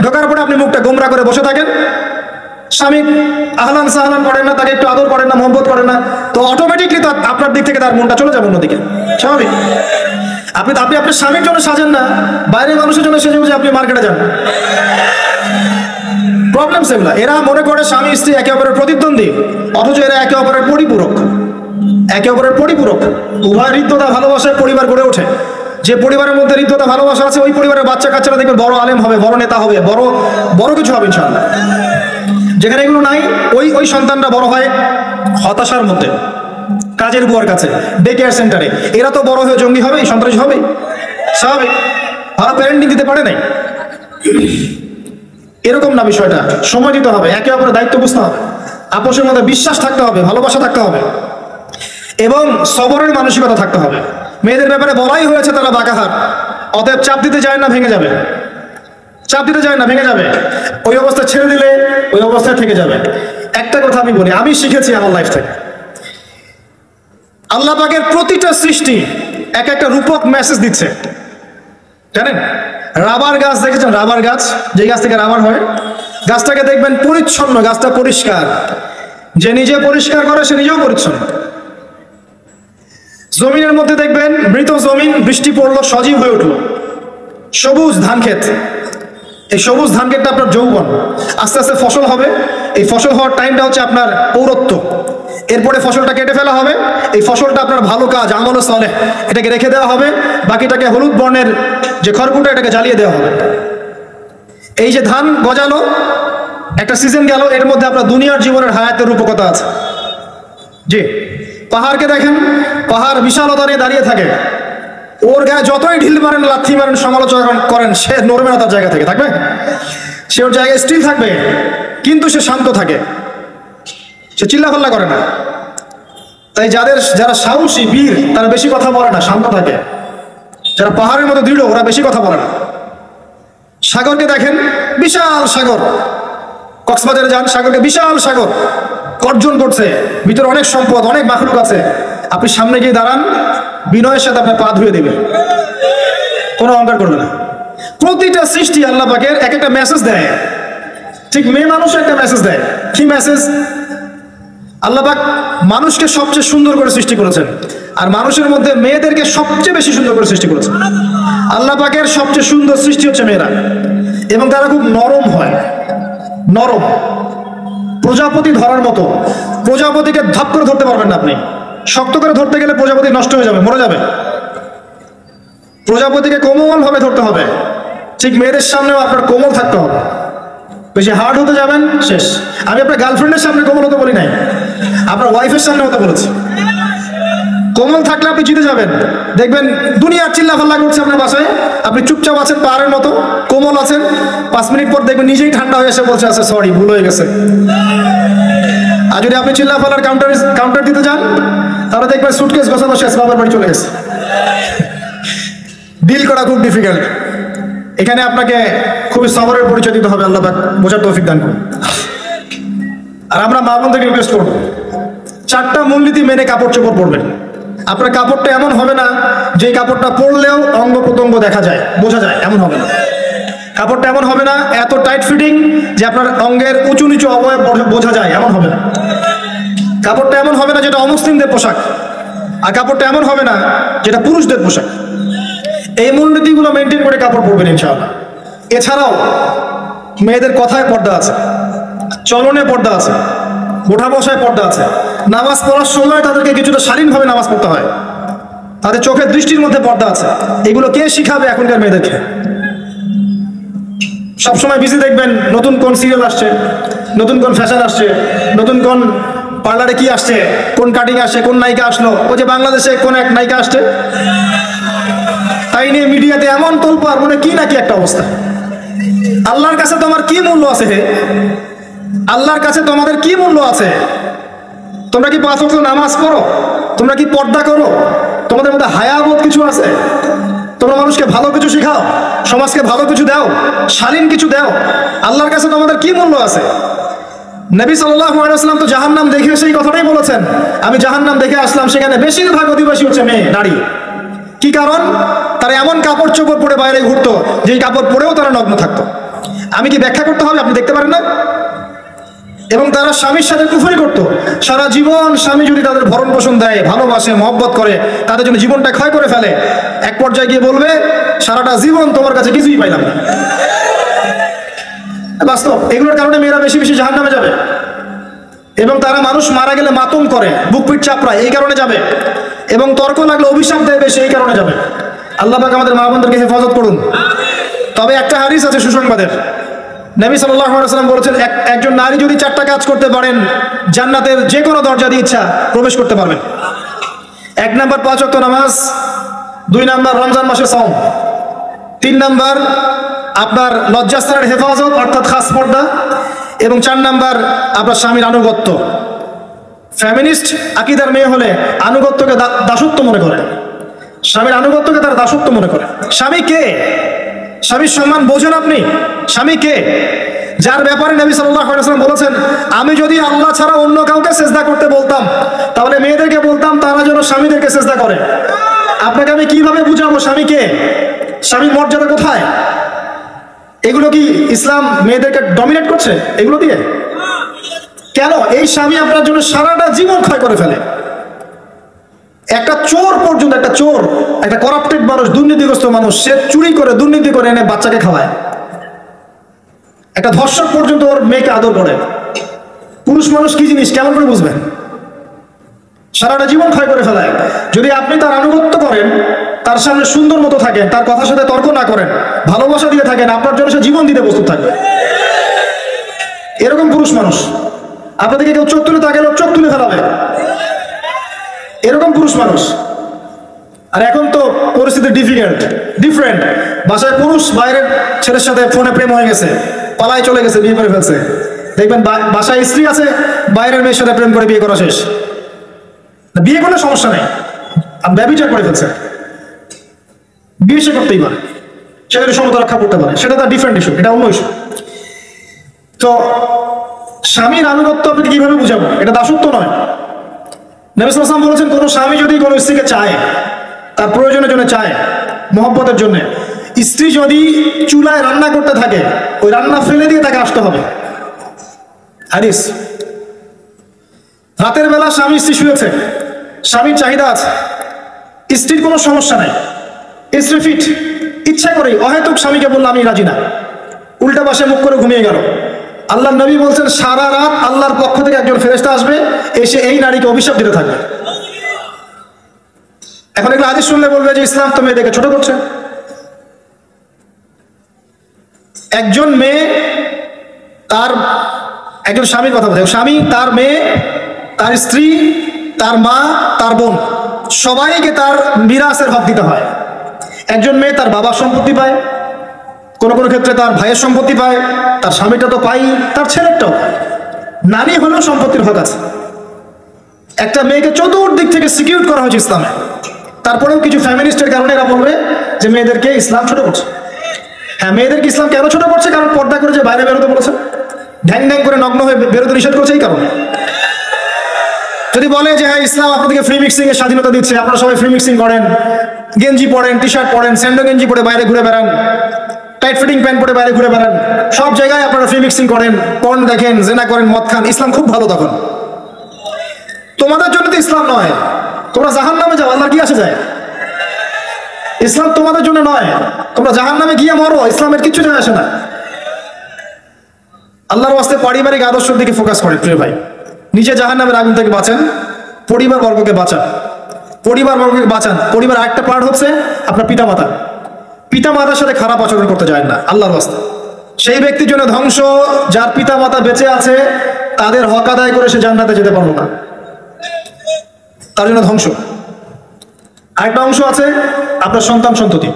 Speaker 1: ঢোকার পরে আপনি মুখটা গোমরা করে বসে থাকেন। স্বামী আহলান সাহলান করেন না, তাকে একটু আদর করেন না, মহব্বত করেন না, তো অটোমেটিকলি তো আপনার দিক থেকে তার মনটা চলে যাবে অন্যদিকে, স্বাভাবিক। আপনি আপনার স্বামীর জন্য সাজেন না, বাইরের মানুষের জন্য সেজে বুঝে আপনি মার্কেটে যান। প্রবলেম সেগুলা। এরা মনে করে স্বামী স্ত্রী একে অপরের প্রতিদ্বন্দ্বী, অথচ এরা একে অপরের পরিপূরক, একে অপরের পরিপূরক। উভয় হৃদ্যতা ভালোবাসায় পরিবার গড়ে ওঠে। যে পরিবারের মধ্যে হৃদ্যতা ভালোবাসা আছে, ওই পরিবারের বাচ্চা কাচ্চারা দেখবে বড় আলেম হবে, বড় নেতা হবে, বড় কিছু হবে ইনশাআল্লাহ। যেখানে এগুলো নাই, ওই সন্তানরা বড় হয় হতাশার মধ্যে, কাজের বুয়ার কাছে, ডে কেয়ার সেন্টারে। এরা তো বড় হয়ে জঙ্গি হবে, সন্ত্রাসী হবে, স্বাভাবিক। ভালো প্যারেন্টিং দিতে পারে নাই। এরকম না বিষয়টা। সময় দিতে হবে, একে অপরের দায়িত্ব বুঝতে হবে, আপোষের মধ্যে বিশ্বাস থাকতে হবে, ভালোবাসা থাকতে হবে এবং সবরের মানসিকতা থাকতে হবে। মেয়েদের ব্যাপারে বলাই হয়েছে তারা বাঁকাহার, অতএব চাপ দিতে যায় না, ভেঙে যাবে। চাপ দিতে যায় না, ভেঙে যাবে। ওই অবস্থায় ছেড়ে দিলে ওই অবস্থায় থেকে যাবে। একটা কথা আমি বলি, আমি শিখেছি আমার লাইফ থেকে, আল্লাহ পাকের প্রতিটা সৃষ্টি এক একটা রূপক মেসেজ দিচ্ছে, জানেন? রাবার গাছ দেখেছেন? রাবার গাছ, যে গাছ থেকে রাবার হয়, গাছটাকে দেখবেন পরিচ্ছন্ন, গাছটা পরিষ্কার। যে নিজে পরিষ্কার করে সে নিজেও পরিচ্ছন্ন। জমিনের মধ্যে দেখবেন মৃত জমিন, বৃষ্টি পড়লো, সজীব হয়ে উঠলো, সবুজ ধান ক্ষেত। এই সবুজ ধান ক্ষেতটা আপনার যৌবন, আস্তে আস্তে ফসল হবে। এই ফসল হওয়ার টাইমটা হচ্ছে আপনার পৌরত্ব। এরপরে ফসলটা কেটে ফেলা হবে। এই ফসলটা আপনার ভালো কাজ, আমল সালেহ, এটাকে রেখে দেওয়া হবে। বাকিটাকে হলুদ বর্ণের যে খড়কুটা, এটাকে জ্বালিয়ে দেওয়া হবে। এই যে ধান গজালো, একটা সিজন গেল, এর মধ্যে আপনার দুনিয়ার জীবনের হায়াতের রূপকতা আছে। জি, পাহাড়কে দেখেন, পাহাড় বিশালতা নিয়ে দাঁড়িয়ে থাকে। ওর গায়ে যতই ঢিল মারেন, লাথি মারেন, সমালোচনা করেন, সে নড়বে না তার জায়গা থেকে, থাকবে। সে ওর জায়গায় স্টিল থাকবে, কিন্তু সে শান্ত থাকে, সে চিল্লাফাল্লা করে না। তাই যারা সাহসী, বীর, তারা বেশি কথা বলে না, শান্ত থাকে। যারা পাহাড়ের মতো দৃঢ়, ওরা বেশি কথা বলে না। সাগরকে দেখেন, বিশাল সাগর। কক্সবাজারে যান, সাগরকে বিশাল সাগর, গর্জন করছে, ভিতরে অনেক সম্পদ, অনেক মাখলুক আছে, আপনি সামনে গিয়ে দাঁড়ান, বিনয়ের সাথে আপনার পা ধুয়ে দেবে, কোনো অহংকার করবে না। প্রতিটা সৃষ্টি আল্লাহ পাকের এক একটা মেসেজ দেয়, ঠিক মেয়ে মানুষও একটা মেসেজ দেয়। কি মেসেজ? আল্লাহ পাক মানুষকে সবচেয়ে সুন্দর করে সৃষ্টি করেছেন, আর মানুষের মধ্যে মেয়েদেরকে সবচেয়ে বেশি সুন্দর করে সৃষ্টি করেছেন। আল্লাহ পাকের সবচেয়ে সুন্দর সৃষ্টি হচ্ছে মেয়েরা, এবং তারা খুব নরম হয়, নরম, প্রজাপতি ধরার মতো। প্রজাপতিকে ধাপ করে ধরতে পারবেন না আপনি, শক্ত করে ধরতে গেলে প্রজাপতি নষ্ট হয়ে যাবে, মরে যাবে। প্রজাপতিকে কোমল ভাবে ধরতে হবে, ঠিক মেয়েদের সামনেও আপনার কোমল থাকতে হবে। বেশি হার্ড হতে যাবেন, শেষ। আমি আপনার গার্লফ্রেন্ডের সামনে কোমল হতে বলি নাই, আপনার ওয়াইফের সামনে হতে বলেছি। কোমল থাকলে আপনি জিতে যাবেন। দেখবেন দুনিয়ার চিল্লা ফাল্লা করছে আপনার বাসায়, আপনি চুপচাপ আছেন পাহাড়ের মতো, কোমল আছেন। 5 মিনিট পর দেখবেন নিজেই ঠান্ডা হয়ে এসে বলছে, আচ্ছা সরি, ভুল হয়ে গেছে। আর যদি আপনি চিল্লা ফাল্লার কাউন্টার দিতে যান, তাহলে দেখবেন সুটকেস গোছানো শেষ, বাবার বাড়ি চলে গেছে। ডিল করা খুব ডিফিকাল্ট। এখানে আপনাকে খুবই সবরের পরিচয় দিতে হবে। আল্লাহ পাক বোঝার তৌফিক দান করুন। আর আমরা মা বোনদেরকে রিকোয়েস্ট করব, 4টা মূলনীতি মেনে কাপড় চোপড় পরবেন। আপনার কাপড়টা এমন হবে না যে কাপড়টা পরলেও অঙ্গ প্রত্যঙ্গ দেখা যায়, বোঝা যায়, এমন হবে না। কাপড়টা এমন হবে না এত টাইট ফিটিং যে আপনার অঙ্গের উঁচু নিচু অবয়ব বোঝা যায়, এমন হবে না। কাপড়টা এমন হবে না যেটা অমুসলিমদের পোশাক, আর কাপড়টা এমন হবে না যেটা পুরুষদের পোশাক। এই মূলনীতিগুলো মেনটেন করে কাপড় পরবেন ইনশাআল্লাহ। এছাড়াও মেয়েদের কথায় পর্দা আছে, চলনে পর্দা আছে, ওঠা বসায় পর্দা আছে। নামাজ পড়ার সময় তাদেরকে কিছুটা শালীনভাবে নামাজ পড়তে হয়, তাদের চোখের দৃষ্টির মধ্যে পর্দা আছে। এগুলো কে শিখাবে এখনকার মেয়েদেরকে? সবসময় বিজি দেখবেন নতুন কোন সিরিয়াল আসছে, নতুন কোন ফ্যাশন আসছে, নতুন কোন পার্লারে কি আসছে, কোন কাটিং আসছে, কোন নায়িকা আসলো। ওই যে বাংলাদেশে কোন এক নায়িকা আসছে, তাই নিয়ে মিডিয়াতে এমন তোলপাড়, মনে কি নাকি একটা অবস্থা। আল্লাহর কাছে তোমার কি মূল্য আছে হে? আল্লাহর কাছে তোমাদের কি মূল্য আছে? তোমরা কি 5 ওয়াক্ত নামাজ পড়ো? তোমরা কি পর্দা করো? তোমাদের মধ্যে হায়াবোধ কিছু আছে? তোমরা মানুষকে ভালো কিছু শেখাও, সমাজকে ভালো কিছু দাও, শালীন কিছু দাও। আল্লাহর কাছে তোমাদের কি মূল্য আছে? নবী সাল্লাল্লাহু আলাইহি ওয়াসাল্লাম তো জাহান্নাম দেখে সেই কথাটাই বলেছেন, আমি জাহান্নাম দেখে আসলাম, সেখানে বেশিরভাগ অধিবাসী হচ্ছে মেয়ে, নারী। কি কারণ? তারা এমন কাপড় চোপড় পরে বাইরে ঘুরতো, যেই কাপড় পরেও তারা নগ্ন থাকতো। আমি কি ব্যাখ্যা করতে হবে? আপনি দেখতে পারেন না? এবং তারা স্বামীর সাথে কুফরি করতো। সারা জীবন স্বামী যদি তাদের ভরণ পোষণ দেয়, ভালোবাসে, মহব্বত করে, তাদের জন্য জীবনটা ক্ষয় করে ফেলে, এক পর্যায়ে গিয়ে বলবে সারাটা জীবন তোমার কাছে কিছুই পাইলাম না। বাস্তব। এগুলোর কারণে মেয়েরা বেশি বেশি জাহান্নামে যাবে, এবং তারা মানুষ মারা গেলে মাতম করে, বুক পিঠ চাপড়ায়, এই কারণে যাবে। এবং তর্ক লাগলে অভিশাপ দেবে, সেই কারণে যাবে। আল্লাহ পাক আমাদের মা বোনদেরকে হেফাজত করুন। তবে একটা হাদিস আছে সুসংবাদের। নবী সাল্লাল্লাহু আলাইহি ওয়াসাল্লাম বলেছেন, একজন নারী যদি 4টা কাজ করতে পারেন, জান্নাতের যে কোনো দরজা দিয়ে ইচ্ছা প্রবেশ করতে পারবেন। 1 নাম্বার 5 ওয়াক্ত নামাজ, 2 নাম্বার রমজান মাসে সাওম, 3 নাম্বার আপনার লজ্জাস্থানের হেফাজত অর্থাৎ খাস পর্দা, এবং 4 নাম্বার আপনার স্বামীর আনুগত্য। ফ্যামিনিস্ট আকীদার মেয়ে হলে আনুগত্যকে দাসত্ব মনে করে, স্বামীর আনুগত্যকে তার দাসত্ব মনে করে। স্বামী কে? স্বামীর সম্মান বোঝেন আপনি? স্বামী কে? যার ব্যাপারে নবী সাল্লাল্লাহু আলাইহি ওয়াসাল্লাম বলেছেন, আমি যদি আল্লাহ ছাড়া অন্য কাউকে সিজদা করতে বলতাম, তাহলে মেয়েদেরকে বলতাম তারা যেন স্বামীদেরকে সিজদা করে। আপনাকে আমি কিভাবে বুঝাবো স্বামী কে? স্বামীর মর্যাদা কোথায়? এগুলো কি ইসলাম মেয়েদেরকে ডমিনেট করছে এগুলো দিয়ে? কেন? এই স্বামী আপনার জন্য সারাটা জীবন ক্ষয় করে ফেলে। একটা চোর পর্যন্ত, একটা চোর, একটা করাপ্টেড মানুষ, দুর্নীতিগ্রস্ত মানুষ, সে চুরি করে, দুর্নীতি করে এনে বাচ্চাকে খাওয়ায়। একটা ধর্ষক পর্যন্ত ওর মেয়েকে আদর করে। পুরুষ মানুষ কি জিনিস কেমন করে বুঝবেন? সারাটা জীবন ক্ষয় করে ফেলায়। যদি আপনি তার আনুগত্য করেন, তার সামনে সুন্দর মতো থাকেন, তার কথার সাথে তর্ক না করেন, ভালোবাসা দিয়ে থাকেন, আপনার জন্য সে জীবন দিতে প্রস্তুত থাকবে। এরকম পুরুষ মানুষ। আপনাদেরকে কেউ চোখ তুলে তাকালে চোখ তুলে ফেলাবে, এরকম পুরুষ মানুষ। আর এখন তো পরিস্থিতি ডিফারেন্ট। বাসায় পুরুষ বাইরের ছেলের সাথে ফোনে প্রেম হয়ে গেছে, পালায় চলে গেছে, বিয়ে করে ফেলছে। দেখবেন বাসায় স্ত্রী আছে, বাইরের মেয়ের সাথে প্রেম করে বিয়ে করা শেষ। বিয়ে করলে সমস্যা নেই, ব্যভিচার করে ফেলছে, বিয়ে সে করতেই পারে, সেটা সমতা রক্ষা করতে পারে, সেটা তার ডিফারেন্ট ইস্যু, এটা অন্য ইস্যু। তো স্বামীর আনুগত্য আপনি কিভাবে বুঝাবো? এটা দাসত্ব নয়। নবী সাল্লাল্লাহু আলাইহি ওয়াসাল্লাম বলেছেন, কোনো স্বামী যদি কোনো স্ত্রীকে চায়, তার প্রয়োজনের জন্য চায়, মহব্বতের জন্য, স্ত্রী যদি চুলায় রান্না করতে থাকে, ওই রান্না ফেলে দিয়ে তাকে আসতে হবে। হাদিস। রাতের বেলা স্বামী স্ত্রী শুয়েছে, স্বামীর চাহিদা আছে, স্ত্রীর কোনো সমস্যা নাই, স্ত্রী ফিট, ইচ্ছা করে অহেতুক স্বামীকে বললো আমি রাজি না, উল্টা পাশে মুখ করে ঘুমিয়ে গেল। আল্লাহ নবী বলছেন সারা রাত আল্লাহর পক্ষ থেকে একজন ফেরেশতা আসবে, এসে এই নারীকে অভিশাপ দিতে থাকবে। এখন এগুলো হাদিস শুনলে বলবে যে ইসলাম তো মেয়েদেরকে ছোট করছে। একজন মেয়ে তার, একজন স্বামীর কথা বলছে, স্বামী তার মেয়ে, তার স্ত্রী, তার মা, তার বোন, সবাইকে তার মিরাসের হক দিতে হয়। একজন মেয়ে তার বাবার সম্পত্তি পায়, কোনো কোনো ক্ষেত্রে তার ভাইয়ের সম্পত্তি পায়, তার স্বামীটা তো পাই, তার ছেলেরটাও। নারী হলেও সম্পত্তির হক আছে। একটা মেয়েকে চতুর্দিক থেকে সিকিউর করা হয়েছে ইসলামে। তারপরেও কিছু ফ্যামিলিস্টের কারণে এরা বলবে যে মেয়েদেরকে ইসলাম ছোট করছে। হ্যাঁ, মেয়েদেরকে ইসলাম কেন ছোট করছে? কারণ পর্দা করে যে বাইরে বেরোতে বলেছে, ঢ্যাং ঢ্যাং করে নগ্ন হয়ে বেরোতে নিষেধ করছে, এই কারণে। যদি বলে যে হ্যাঁ ইসলাম আপনাদেরকে ফ্রি মিক্সিং এর স্বাধীনতা দিচ্ছে, আপনারা সবাই ফ্রি মিক্সিং করেন, গেঞ্জি পরেন, টি শার্ট পরেন, স্যান্ডো গেঞ্জি পরে বাইরে ঘুরে বেড়ান, টাইট ফিটিং প্যান্ট পরে বাইরে ঘুরে বেড়ান, সব জায়গায় আপনারা ফ্রি মিক্সিং করেন, পর্ন দেখেন, জেনা করেন, মদ খান, ইসলাম খুব ভালো। তখন তোমাদের জন্য তো ইসলাম নয়, তোমরা জাহান্নামে যাও, আল্লাহর কি আসে যায়? ইসলাম তোমাদের জন্য নয়, তোমরা জাহান্নামে গিয়ে মরো, ইসলামের কিছু যায় আসে না। আল্লাহর ওয়াস্তে পারিবারিক আদর্শের দিকে ফোকাস করেন প্রিয় ভাই। নিজে জাহান্নামের আগুন থেকে বাঁচেন, পরিবার বর্গকে বাঁচান, পরিবার বর্গকে বাঁচান। পরিবার আরেকটা পার্ট হচ্ছে আপনার পিতামাতা। পিতামাতার সাথে খারাপ আচরণ করতে যায় না আল্লাহর ওয়াস্তে। সেই ব্যক্তির জন্য ধ্বংস যার পিতামাতা বেঁচে আছে, তাদের হক আদায় করে সে জান্নাতে যেতে পারবো না, তার জন্য ধ্বংস। আরেকটা অংশ আছে আপনার সন্তান সন্ততি।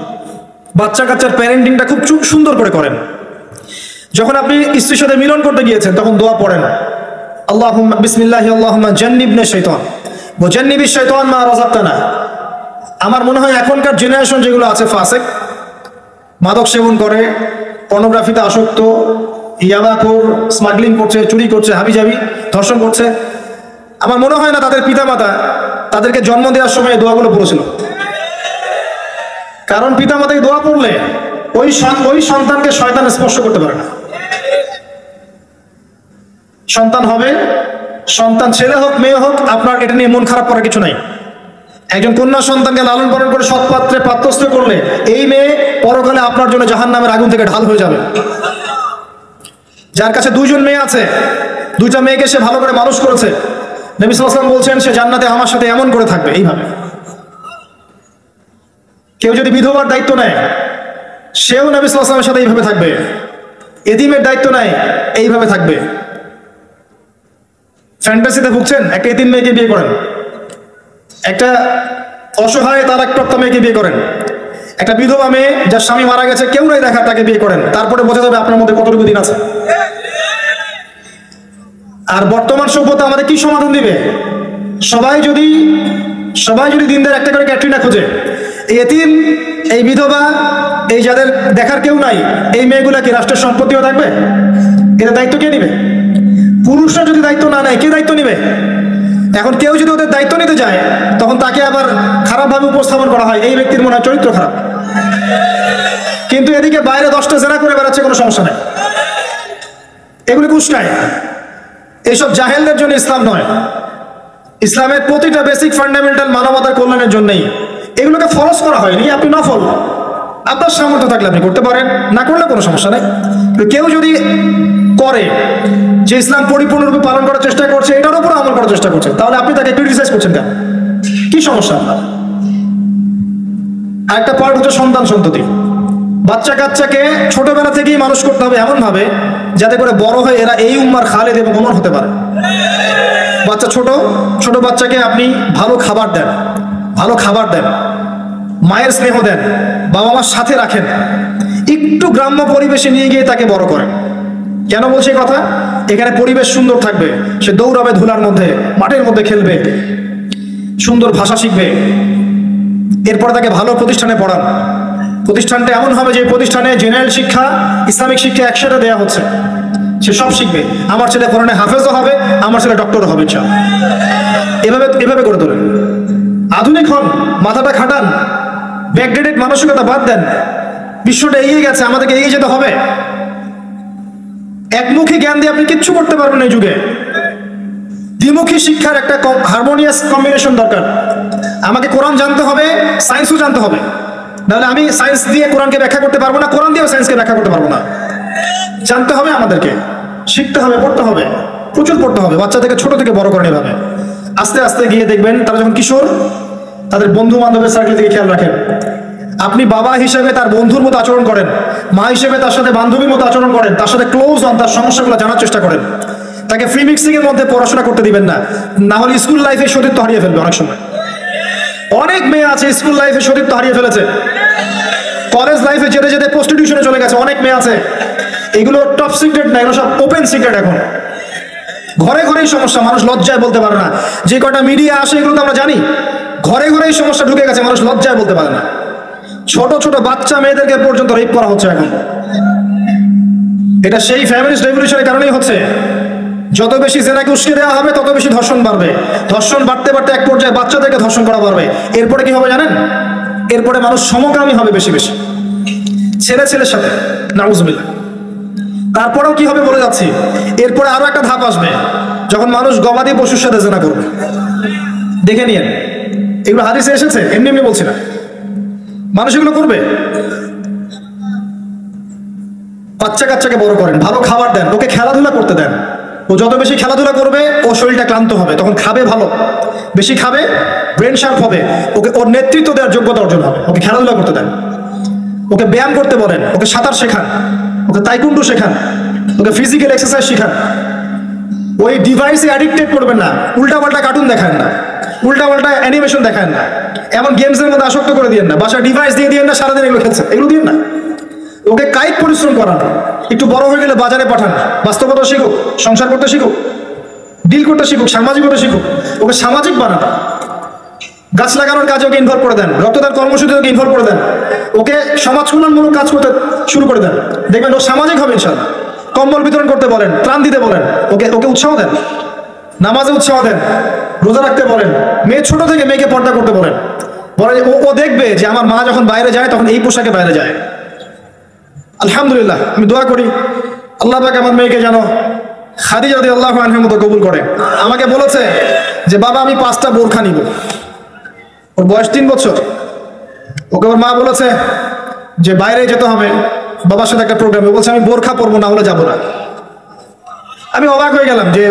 Speaker 1: বাচ্চা কাচ্চার প্যারেন্টিংটা খুব সুন্দর করে করেন। যখন আপনি স্ত্রীর সাথে মিলন করতে গিয়েছেন তখন দোয়া পড়েন, আল্লাহুম্মা বিসমিল্লাহি আল্লাহুম্মা জান্নিবনা শাইতান ওয়া জান্নিবিশ শাইতান মা রাযাকতানা। আমার মনে হয় এখনকার জেনারেশন যেগুলো আছে ফাসেক, মাদক সেবন করে, পর্নোগ্রাফিতে আসক্ত, ইয়াবাখোর, স্মাগলিং করছে, চুরি করছে, হাবিজাবি, ধর্ষণ করছে, আমার মনে হয় না তাদের পিতামাতা তাদেরকে জন্ম দেওয়ার সময় দোয়াগুলো পড়েছিল। কারণ পিতামাতাকে দোয়া পড়লে ওই সন্তানকে শয়তান স্পর্শ করতে পারে না। সন্তান হবে, সন্তান ছেলে হোক মেয়ে হোক, আপনার এটা নিয়ে মন খারাপ করার কিছু নাই। একজন কন্যা সন্তানকে লালন পালন করে সৎ পাত্রে পাত্রস্থ করলে এই মেয়ে পরকালে আপনার জন্য জাহান্নামের আগুন থেকে ঢাল হয়ে যাবে। যার কাছে দুইজন মেয়ে আছে, দুইটা মেয়েকে সে ভালো করে মানুষ করেছে, নবী সাল্লাল্লাহু আলাইহি ওয়াসাল্লাম বলছেন সে জান্নাতে আমার সাথে এমন করে থাকবে, এইভাবে। কেউ যদি বিধবার দায়িত্ব নেয়, সেও নবী সাল্লাল্লাহু আলাইহি ওয়াসাল্লামের সাথে এইভাবে থাকবে। এতিমের দায়িত্ব নেয়, এইভাবে থাকবে। ফ্যান্টাসিতে ভুগছেন, একটা এতিম মেয়েকে বিয়ে করেন, একটা অসহায় তালাকপ্রাপ্ত মেয়েকে বিয়ে করেন, একটা বিধবা মেয়ে যার স্বামী মারা গেছে, কেউ নাই দেখা, তাকে বিয়ে করেন, তারপরে বোঝা যাবে আপনার মধ্যে কতটুকু দিন আছে। আর বর্তমান সভ্যতা আমাদের কি সমাধান দিবে? সবাই যদি দিনদার একটা করে ক্যাটরিনা খোঁজে, এই এতিম, এই বিধবা, এই যাদের দেখার কেউ নাই, এই মেয়েগুলা কি রাষ্ট্রের সম্পত্তিও থাকবে? এদের দায়িত্ব কে নিবে? পুরুষরা যদি দায়িত্ব না নেয়, কে দায়িত্ব নিবে? এখন কেউ যদি ওদের দায়িত্ব নিতে যায়, তখন তাকে আবার খারাপভাবে উপস্থাপন করা হয়, এই ব্যক্তির মনে হয় চরিত্র খারাপ। কিন্তু এদিকে বাইরে 10টা জেনা করে বেড়াচ্ছে, কোনো সমস্যা নেই, এগুলি কুষ্টায়। এইসব জাহেলদের জন্য ইসলাম নয়। ইসলামের প্রতিটা বেসিক ফান্ডামেন্টাল মানবতার কল্যাণের জন্যই এগুলোকে ফরজ করা হয়নি। আপনি নফল, আপনার সামর্থ্য থাকলে আপনি করতে পারেন, না করলে কোনো সমস্যা নেই। কেউ যদি করে যে ইসলাম পরিপূর্ণরূপে পালন করার চেষ্টা করছে, এটার উপর আমল করার চেষ্টা করছে, তাহলে আপনি তাকে ক্রিটিসাইজ করছেন কেন? কি সমস্যা আপনার? আরেকটা পার্ট হচ্ছে সন্তান সন্ততি। বাচ্চা কাচ্চাকে ছোটবেলা থেকেই মানুষ করতে হবে এমন ভাবে যাতে করে বড় হয়ে এরা এই উম্মার খালেদ এবং ওমর হতে পারে। বাচ্চা ছোট বাচ্চাকে আপনি ভালো খাবার দেন, মায়ের স্নেহ দেন, বাবা মার সাথে রাখেন, একটু গ্রাম্য পরিবেশে নিয়ে গিয়ে তাকে বড় করেন। কেন বলছি কথা? এখানে পরিবেশ সুন্দর থাকবে, সে দৌড়াবে ধুলার মধ্যে, মাঠের মধ্যে খেলবে, সুন্দর ভাষা শিখবে। এরপরে তাকে ভালো প্রতিষ্ঠানে পড়ান। প্রতিষ্ঠানটা এমন হবে যে প্রতিষ্ঠানে জেনারেল শিক্ষা, ইসলামিক শিক্ষা একসাথে দেওয়া হচ্ছে। সে সব শিখবে। আমার ছেলে কোরআনে হাফেজও হবে, আমার ছেলে ডক্টরও হবে ইনশাআল্লাহ। এভাবে এভাবে করে তোলেন। আধুনিক হন, মাথাটা খাটান, ব্যাকডেটেড মানসিকতা বাদ দেন। বিশ্বটা এগিয়ে গেছে, আমাদেরকে এগিয়ে যেতে হবে। একমুখী জ্ঞান দিয়ে আপনি কিচ্ছু করতে পারবেন এই যুগে। দ্বিমুখী শিক্ষার একটা হারমোনিয়াস কম্বিনেশন দরকার। আমাকে কোরআন জানতে হবে, সায়েন্সও জানতে হবে, নাহলে আমি সায়েন্স দিয়ে কোরআনকে ব্যাখ্যা করতে পারবো না, কোরআন দিয়েও সায়েন্সকে ব্যাখ্যা করতে পারবো না। জানতে হবে, আমাদেরকে শিখতে হবে, পড়তে হবে, প্রচুর পড়তে হবে। বাচ্চা থেকে ছোট থেকে বড় করেন এভাবে। আস্তে আস্তে গিয়ে দেখবেন তারা যখন কিশোর, তাদের বন্ধু বান্ধবের সার্কেল থেকে খেয়াল রাখেন। আপনি বাবা হিসেবে তার বন্ধুর মতো আচরণ করেন, মা হিসেবে তার সাথে বান্ধবীর মতো আচরণ করেন, তার সাথে ক্লোজ হন, তার সমস্যাগুলো জানার চেষ্টা করেন। তাকে ফ্রি মিক্সিং এর মধ্যে পড়াশোনা করতে দিবেন না, না হলে স্কুল লাইফে সতীত্ব হারিয়ে ফেলবে। অনেক সময় অনেক মেয়ে আছে স্কুল লাইফে সতীত্ব হারিয়ে ফেলেছে, কলেজ লাইফে যেতে যেতে প্রস্টিটিউশনে চলে গেছে। অনেক মেয়ে আছে, এগুলো টপ সিক্রেট না, এগুলো সব ওপেন সিক্রেট। এখন ঘরে ঘরেই সমস্যা, মানুষ লজ্জায় বলতে পারে না। যে কটা মিডিয়া আসে এগুলো তো আমরা জানি, ঘরে ঘরেই সমস্যা ঢুকে গেছে, মানুষ লজ্জায় বলতে পারে না। ছোট ছোট বাচ্চা মেয়েদেরকে পর্যন্ত রেপ করা হচ্ছে এখন। এটা সেই ফ্যামিলিস্ট রেভলিউশনের কারণেই হচ্ছে। যত বেশি জেনাকে উস্কে দেওয়া হবে তত বেশি ধর্ষণ বাড়বে। ধর্ষণ বাড়তে বাড়তে এক পর্যায়ে বাচ্চাদেরকে ধর্ষণ করা বাড়বে। এরপরে কি হবে জানেন? এরপরে মানুষ সমকামী হবে বেশি বেশি, ছেলে ছেলের সাথে, নাউজুবিল্লাহ। তারপরেও কি হবে বলে যাচ্ছি, এরপরে আরো একটা ধাপ আসবে, যখন মানুষ গবাদি পশুর সাথে জেনা করবে। দেখে নিয়েন, এগুলো হাদিসে এসেছে, এমনি এমনি বলছি না। মানুষ এগুলো করবে। বাচ্চা কাচ্চাকে বড় করেন, ভালো খাবার দেন, ওকে খেলাধুলা করতে দেন। ও যত বেশি খেলাধুলা করবে ও শরীরটা ক্লান্ত হবে, তখন খাবে ভালো, বেশি খাবে, ব্রেন শার্প হবে, ওকে ওর নেতৃত্ব দেওয়ার যোগ্যতা অর্জন হবে। ওকে খেলাধুলা করতে দেন, ওকে ব্যায়াম করতে বলেন, ওকে সাঁতার শেখান, ওকে তাইকুন্ডু শেখান, ওকে ফিজিক্যাল এক্সারসাইজ শেখান। ওই ডিভাইসে অ্যাডিক্টেড করবেন না, উল্টাপাল্টা কার্টুন দেখান না, উল্টাপাল্টা অ্যানিমেশন দেখান না, এমন গেমসের মধ্যে আসক্ত করে দিয়েন না, বাসায় ডিভাইস দিয়ে দিয়েন না, সারাদিন এগুলো খেলছে, এগুলো দিন না। ওকে কায়িক পরিশ্রম করান, একটু বড় হয়ে গেলে বাজারে পাঠান, বাস্তবতা শিখুক, সংসার করতে শিখুক, ডিল করতে শিখুক, সামাজিকতা শিখুক, ওকে সামাজিক বানান। গাছ লাগানোর কাজে ওকে ইনভলভ করে দেন, রক্তদান কর্মসূচিতে ওকে ইনভলভ করে দেন, ওকে সমাজ কল্যাণমূলক কাজ করতে শুরু করে দেন, দেখবেন ও সামাজিক হবে ইনশাআল্লাহ। কম্বল বিতরণ করতে বলেন, ত্রাণ দিতে বলেন, ওকে ওকে উৎসাহ দেন, নামাজে উৎসাহ দেন, রোজা রাখতে বলেন। মেয়ে ছোট থেকে মেয়েকে পর্দা করতে বলেন, বলে ও দেখবে যে আমার মা যখন বাইরে যায় তখন এই পোশাকে বাইরে যায়। আলহামদুলিল্লাহ, আমি দোয়া করি আল্লাহ পাক আমার মেয়েকে যেন খাদিজা রাদিয়াল্লাহু আনহার মতো কবুল করে। আমাকে বলেছে যে বাবা আমি 5টা বোরখা নিব। ওর বয়স 3 বছর। ওকে ওর মা বলেছে যে বাইরে যেতে হবে বাবার সাথে একটা প্রোগ্রামে, বলছে আমি বোরখা পরবো না হলে যাবো না। আমি অবাক হয়ে গেলাম যে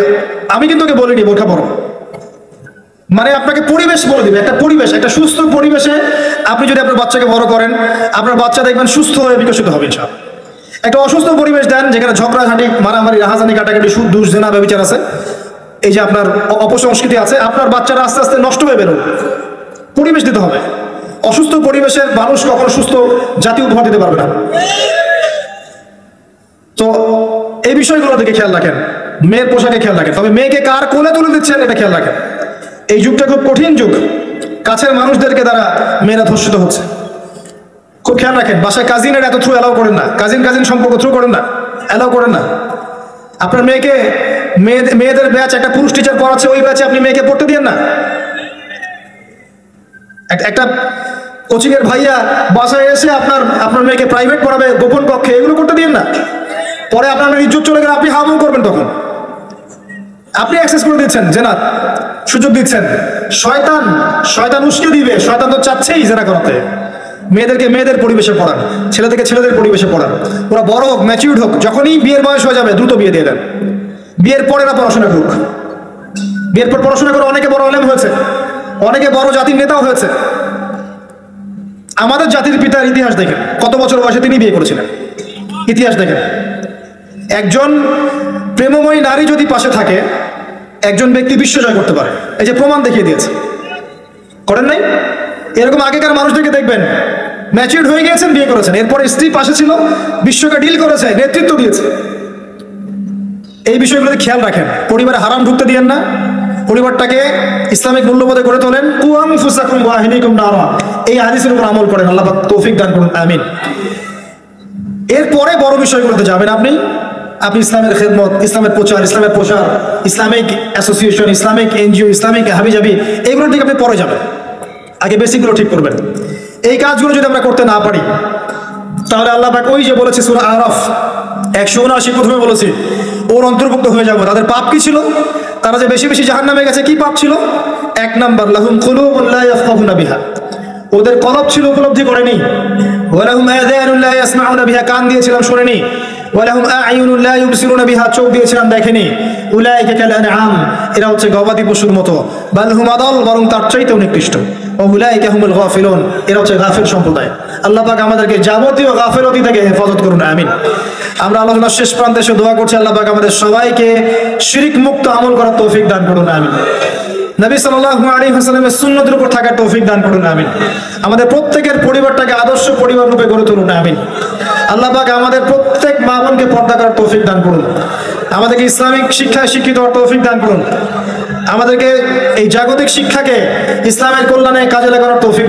Speaker 1: আমি কিন্তু ওকে বলিনি বোরখা পরো, মানে আপনাকে পরিবেশ বলে দিবে। একটা পরিবেশ, একটা সুস্থ পরিবেশে আপনি যদি আপনার বাচ্চাকে বড় করেন, আপনার বাচ্চা দেখবেন সুস্থ হয়ে বিকশিত হবে ইনশাআল্লাহ। একটা অসুস্থ পরিবেশ দেন যেখানে ঝগড়াঝাঁটি, মারামারি, রাহাজানি, কাটাকাটি, সুদ, দুষ, জেনা, ব্যভিচার আছে, এই যে আপনার অপসংস্কৃতি আছে, আপনার বাচ্চারা আস্তে আস্তে নষ্ট হয়ে বেরোবে। পরিবেশ দিতে হবে। অসুস্থ পরিবেশের মানুষ কখনো সুস্থ জাতি উপহার দিতে পারবে না। তো এই বিষয়গুলো দিকে খেয়াল রাখেন, মেয়ের পোশাকে খেয়াল রাখেন, তবে মেয়েকে কার কোলে তুলে দিচ্ছেন এটা খেয়াল রাখেন। এই যুগটা খুব কঠিন যুগ, কাছের মানুষদেরকে দ্বারা মেয়েরা ধর্ষিত হচ্ছে, খুব খেয়াল রাখেন। বাসায় কাজিনের এত থ্রু অ্যালাউ করেন না, কাজিন সম্পর্ক থ্রু করেন না, অ্যালাউ করেন না। আপনার মেয়েকে মেয়েদের ব্যাচ একটা পুরুষ টিচার পড়াচ্ছে, ওই ব্যাচে আপনি মেয়েকে পড়তে দিয়েন না। একটা কোচিং এর ভাইয়া বাসায় এসে আপনার মেয়েকে প্রাইভেট পড়াবে গোপন কক্ষে, এগুলো করতে দিয়েন না। পরে আপনার ইজ্জত চলে গেলে আপনি হামও করবেন, তখন আপনি অ্যাক্সেস করে দিচ্ছেন, জেনার সুযোগ দিচ্ছেন। শয়তান উস্কে দিবে, শয়তান তো চাচ্ছেই জেনা করাতে। মেয়েদেরকে মেয়েদের পরিবেশে পড়ান, ছেলেদেরকে ছেলেদের পরিবেশে পড়ান। ওরা বড় হোক, ম্যাচিউর্ড হোক, যখনই বিয়ের বয়স হয়ে যাবে দ্রুত বিয়ে দিয়ে দেন। বিয়ের পরে না পড়াশোনা করুক। বিয়ের পর পড়াশোনা করে অনেকে বড় আলেম হয়েছে, অনেকে বড় জাতির নেতাও হয়েছে। আমাদের জাতির পিতার ইতিহাস দেখেন, কত বছর বয়সে তিনি বিয়ে করেছিলেন, ইতিহাস দেখেন। একজন প্রেমময়ী নারী যদি পাশে থাকে, একজন ব্যক্তি বিশ্ব জয় করতে পারে। এই যে প্রমাণ দেখিয়ে দিয়েছে, করেন নাই? এরকম আগেকার মানুষদেরকে দেখবেন, ম্যাচিউরড হয়ে গিয়েছেন, বিয়ে করেছেন, এরপরে স্ত্রী পাশে ছিল, বিশ্বকে ডিল করেছে, নেতৃত্ব দিয়েছে। এই বিষয়গুলোতে খেয়াল রাখেন। পরিবারে হারাম ঢুকতে দিয়েন না, পরিবারটাকে ইসলামিক মূল্যবোধে গড়ে তোলেন। কুআনফুসাকুম ওয়া আহলিকুম নারা, এই হাদিসের উপর আমল করেন। আল্লাহ পাক তৌফিক দান করুন, আমিন। এরপরে বড় বিষয়গুলোতে যাবেন আপনি, আপনি ইসলামের খেদমত, ইসলামের প্রচার, ইসলামের প্রসার, Islamic association, Islamic NGO, Islamic হাবিজাবি, এগুলোর দিকে আপনি পরে যাবেন। আগে বেসিকগুলো ঠিক করবেন। এই কাজগুলো যদি আমরা করতে না পারি, তাহলে আল্লাহ পাক ওই যে বলেছে সূরা আরাফ 179 প্রথমে বলেছি, ওর অন্তর্ভুক্ত হয়ে যাব। তাদের পাপ কি ছিল? তারা যে বেশি বেশি জাহান্নামে গেছে, কি পাপ ছিল? 1 নাম্বার, লাহুম কুলুবুন লা ইয়াফকাহুনা বিহা, ওদের কলব ছিল, উপলব্ধি করেনি। ওয়ালাহুম আযানুন লা ইয়াসমাউনা বিহা, কান দিয়েছিলাম শুনেনি। ওয়ালাহুম আ'য়ুনুন লা ইউবসিরুনা বিহা, চোখ দিয়েছিলাম দেখেনি। উলাইকা কাল আনআম, এরা হচ্ছে গবাদি পশুর মতো। বাল হুম আদাল, বরং তার চাইতেও নিকৃষ্ট। ওয়া উলাইকা হুমুল গাফিলুন, এরা হচ্ছে গাফিল সম্প্রদায়। আল্লাহ পাক আমাদেরকে যাবতীয় গাফিলতি থেকে হেফাজত করুন, আমিন। আমরা আলোচনার শেষ প্রান্তে এসে দোয়া করছি, আল্লাহ পাক আমাদের সবাইকে শিরক মুক্ত আমল করার তৌফিক দান করুন, আমিন। নবী সাল্লাল্লাহু আলাইহি ওয়াসাল্লামের সুন্নতের উপর থাকার তৌফিক দান করুন, আমিন। আমাদের প্রত্যেকের পরিবারটাকে আদর্শ পরিবার রূপে গড়ে তুলুন, আমিন। আল্লাহ পাক আমাদের প্রত্যেক মা বোনকে পর্দা করার তৌফিক দান করুন, আমাদেরকে ইসলামিক শিক্ষায় শিক্ষিত হওয়ার তৌফিক দান করুন, আমাদেরকে এই জাগতিক শিক্ষাকে ইসলামের কল্যাণে কাজে লাগানোর তৌফিক